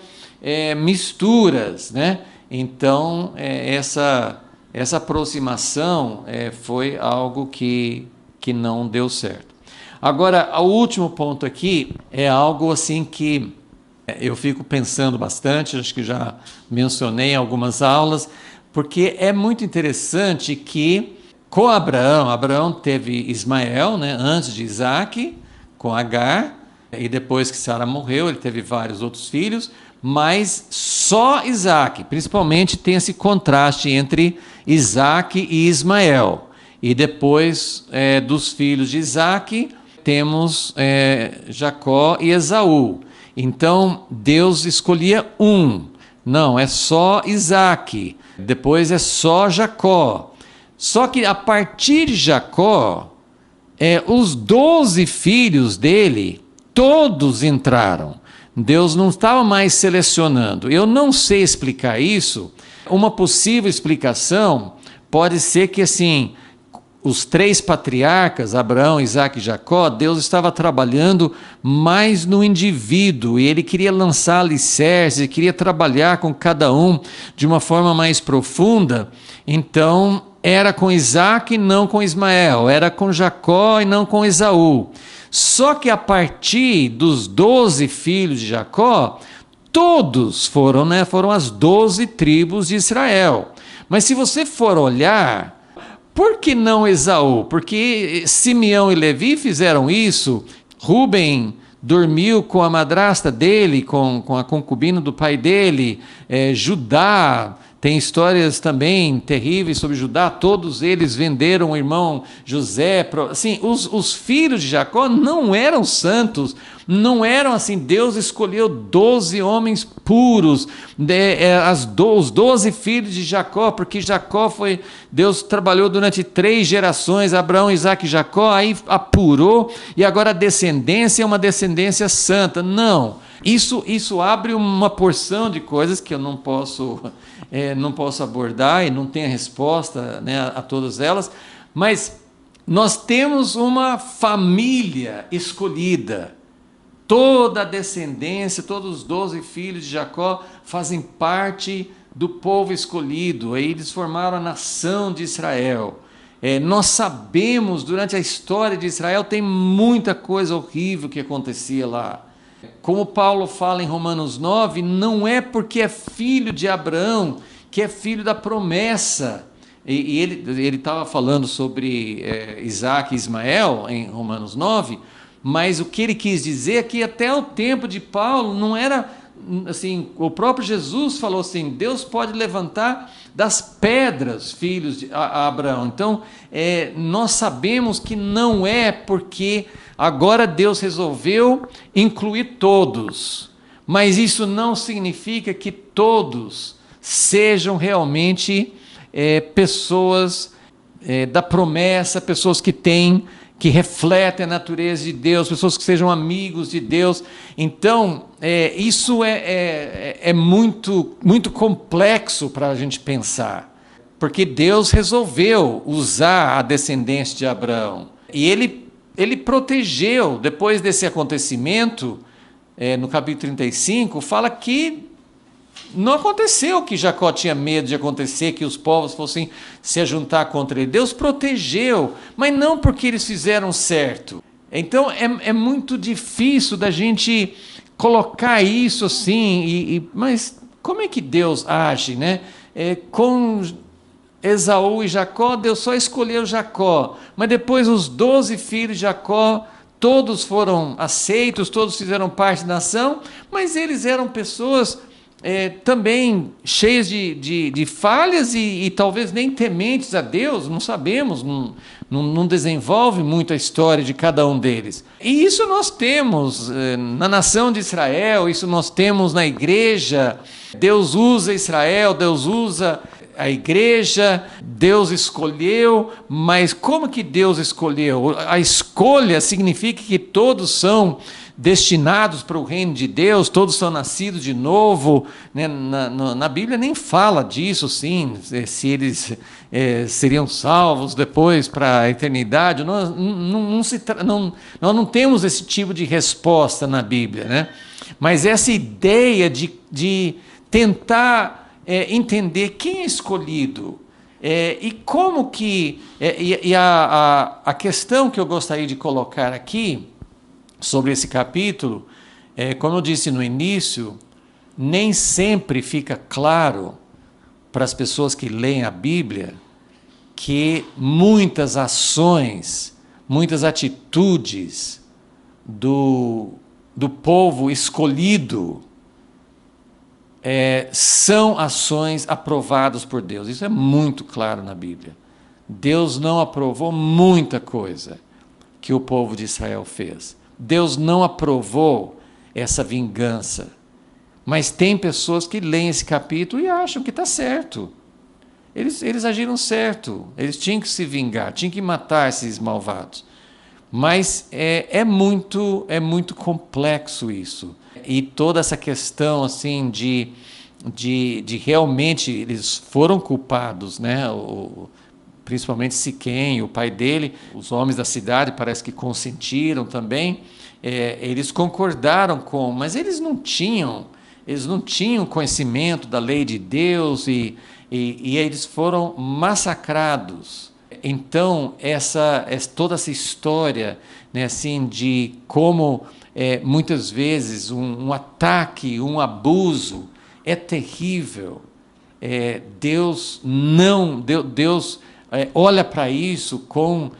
misturas, né? Então essa aproximação foi algo que não deu certo. Agora, o último ponto aqui é algo assim que eu fico pensando bastante, acho que já mencionei em algumas aulas, porque é muito interessante que com Abraão teve Ismael, né, antes de Isaac, com Agar, e depois que Sara morreu, ele teve vários outros filhos, mas só Isaac, principalmente tem esse contraste entre Isaac e Ismael. E depois dos filhos de Isaac, temos Jacó e Esaú. Então, Deus escolhia um. Não, é só Isaac. Depois é só Jacó. Só que a partir de Jacó, os 12 filhos dele, todos entraram. Deus não estava mais selecionando. Eu não sei explicar isso. Uma possível explicação pode ser que, assim, os 3 patriarcas, Abraão, Isaac e Jacó, Deus estava trabalhando mais no indivíduo, e ele queria lançar alicerces, ele queria trabalhar com cada um de uma forma mais profunda. Então, era com Isaac e não com Ismael, era com Jacó e não com Esaú. Só que a partir dos 12 filhos de Jacó, todos foram as 12 tribos de Israel. Mas se você for olhar, Por que não Esaú? Porque Simeão e Levi fizeram isso, Rúben dormiu com a madrasta dele, com a concubina do pai dele, Judá, tem histórias também terríveis sobre Judá, todos eles venderam o irmão José. Assim, os filhos de Jacó não eram santos, não eram assim, Deus escolheu 12 homens puros, os 12 filhos de Jacó, porque Jacó Deus trabalhou durante 3 gerações, Abraão, Isaque e Jacó, aí apurou, e agora a descendência é uma descendência santa. Não, isso abre uma porção de coisas que eu não posso abordar e não tenho a resposta, né, a todas elas, mas nós temos uma família escolhida. Toda a descendência, todos os 12 filhos de Jacó fazem parte do povo escolhido. Aí eles formaram a nação de Israel. Nós sabemos, durante a história de Israel, tem muita coisa horrível que acontecia lá. Como Paulo fala em Romanos 9, não é porque é filho de Abraão que é filho da promessa. E ele estava falando sobre Isaac e Ismael em Romanos 9, mas o que ele quis dizer é que até o tempo de Paulo não era assim, o próprio Jesus falou assim, Deus pode levantar das pedras filhos de Abraão. Então, nós sabemos que não é porque agora Deus resolveu incluir todos, mas isso não significa que todos sejam realmente pessoas da promessa, pessoas que refletem a natureza de Deus, pessoas que sejam amigos de Deus. Então, isso é muito, muito complexo para a gente pensar, porque Deus resolveu usar a descendência de Abraão, e ele protegeu, depois desse acontecimento, no capítulo 35, fala que não aconteceu que Jacó tinha medo de acontecer, que os povos fossem se ajuntar contra ele. Deus protegeu, mas não porque eles fizeram certo. Então é muito difícil da gente colocar isso assim, mas como é que Deus age, né? Com Esaú e Jacó, Deus só escolheu Jacó, mas depois os 12 filhos de Jacó, todos foram aceitos, todos fizeram parte da nação, mas eles eram pessoas também cheias de falhas e talvez nem tementes a Deus, não sabemos, não desenvolve muito a história de cada um deles. E isso nós temos na nação de Israel, isso nós temos na igreja. Deus usa Israel, Deus usa a igreja, Deus escolheu, mas como que Deus escolheu? A escolha significa que todos são destinados para o reino de Deus, todos são nascidos de novo, né? Na Bíblia nem fala disso, sim, se eles seriam salvos depois para a eternidade. Nós não temos esse tipo de resposta na Bíblia, né? Mas essa ideia de tentar entender quem é escolhido, e como que... a questão que eu gostaria de colocar aqui, sobre esse capítulo, como eu disse no início, nem sempre fica claro para as pessoas que leem a Bíblia que muitas ações, muitas atitudes do povo escolhido são ações aprovadas por Deus. Isso é muito claro na Bíblia. Deus não aprovou muita coisa que o povo de Israel fez. Deus não aprovou essa vingança, mas tem pessoas que leem esse capítulo e acham que está certo. Eles agiram certo, eles tinham que se vingar, tinham que matar esses malvados. Mas é muito complexo isso. E toda essa questão assim, de realmente eles foram culpados, né? Principalmente Siquém, o pai dele, os homens da cidade parece que consentiram também, eles concordaram mas eles não tinham conhecimento da lei de Deus e eles foram massacrados. Então, toda essa história, né, assim, de como muitas vezes um ataque, um abuso é terrível. Deus olha para isso com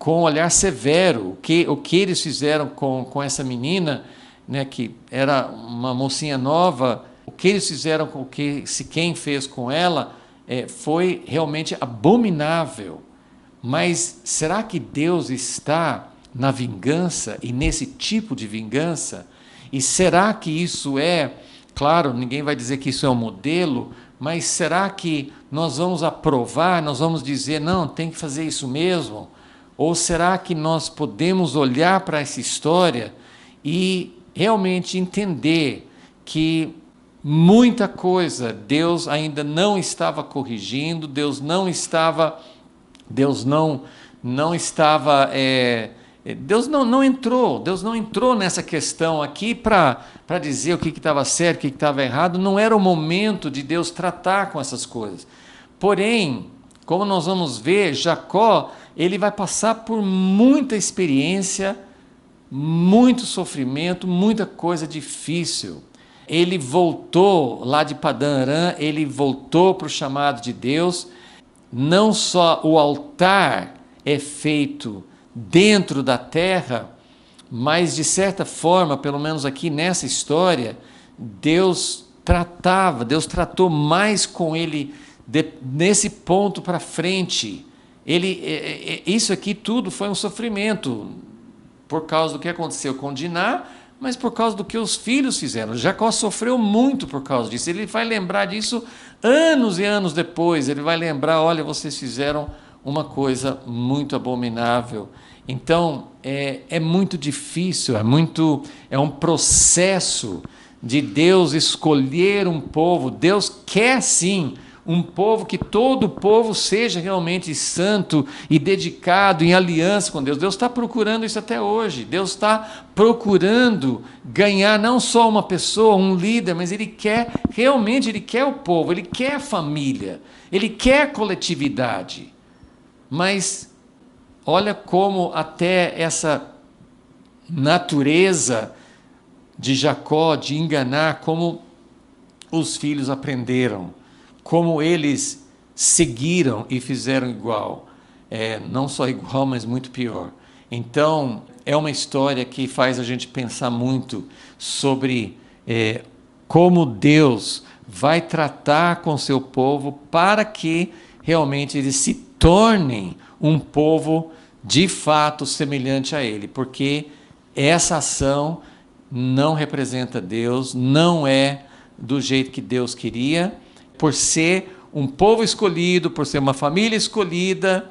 um olhar severo. O que eles fizeram com essa menina, né, que era uma mocinha nova, o que eles fizeram com quem fez com ela foi realmente abominável. Mas será que Deus está na vingança e nesse tipo de vingança? E será que isso claro, ninguém vai dizer que isso é um modelo, mas será que nós vamos aprovar, nós vamos dizer, não, tem que fazer isso mesmo? Ou será que nós podemos olhar para essa história e realmente entender que muita coisa Deus ainda não estava corrigindo, Deus não entrou nessa questão aqui para dizer o que estava certo, o que estava errado. Não era o momento de Deus tratar com essas coisas. Porém, como nós vamos ver, Jacó, ele vai passar por muita experiência, muito sofrimento, muita coisa difícil. Ele voltou lá de Padã Arã, ele voltou para o chamado de Deus. Não só o altar é feito dentro da terra, mas de certa forma, pelo menos aqui nessa história, Deus tratou mais com ele nesse ponto para frente. Isso aqui tudo foi um sofrimento por causa do que aconteceu com Diná, mas por causa do que os filhos fizeram. Jacó sofreu muito por causa disso. Ele vai lembrar disso anos e anos depois. Ele vai lembrar, olha, vocês fizeram uma coisa muito abominável. Então, é muito difícil, é um processo de Deus escolher um povo. Deus quer sim um povo, que todo o povo seja realmente santo e dedicado em aliança com Deus. Deus está procurando isso até hoje. Deus está procurando ganhar não só uma pessoa, um líder, mas Ele quer o povo, Ele quer a família, Ele quer a coletividade. Mas olha como até essa natureza de Jacó de enganar, como os filhos aprenderam, como eles seguiram e fizeram igual. Não só igual, mas muito pior. Então, é uma história que faz a gente pensar muito sobre como Deus vai tratar com seu povo para que realmente eles se tornem um povo de fato semelhante a Ele, porque essa ação não representa Deus, não é do jeito que Deus queria. Por ser um povo escolhido, por ser uma família escolhida,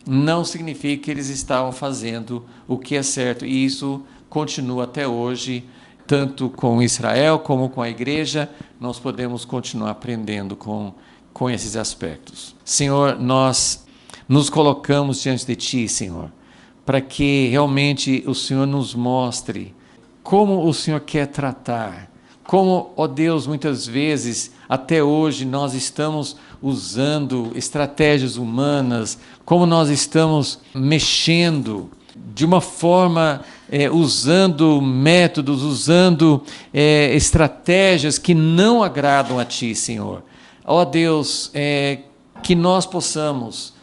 não significa que eles estavam fazendo o que é certo. E isso continua até hoje, tanto com Israel como com a igreja. Nós podemos continuar aprendendo com esses aspectos. Senhor, nós nos colocamos diante de Ti, Senhor, para que realmente o Senhor nos mostre como o Senhor quer tratar. Como, ó Deus, muitas vezes, até hoje, nós estamos usando estratégias humanas, como nós estamos mexendo de uma forma, usando métodos, usando estratégias que não agradam a Ti, Senhor. Ó Deus, que nós possamos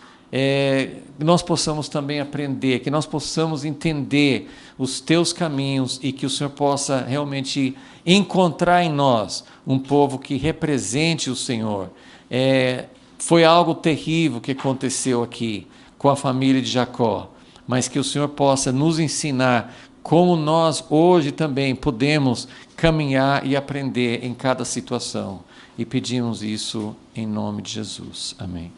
também aprender, que nós possamos entender os Teus caminhos e que o Senhor possa realmente encontrar em nós um povo que represente o Senhor. Foi algo terrível que aconteceu aqui com a família de Jacó, mas que o Senhor possa nos ensinar como nós hoje também podemos caminhar e aprender em cada situação. E pedimos isso em nome de Jesus. Amém.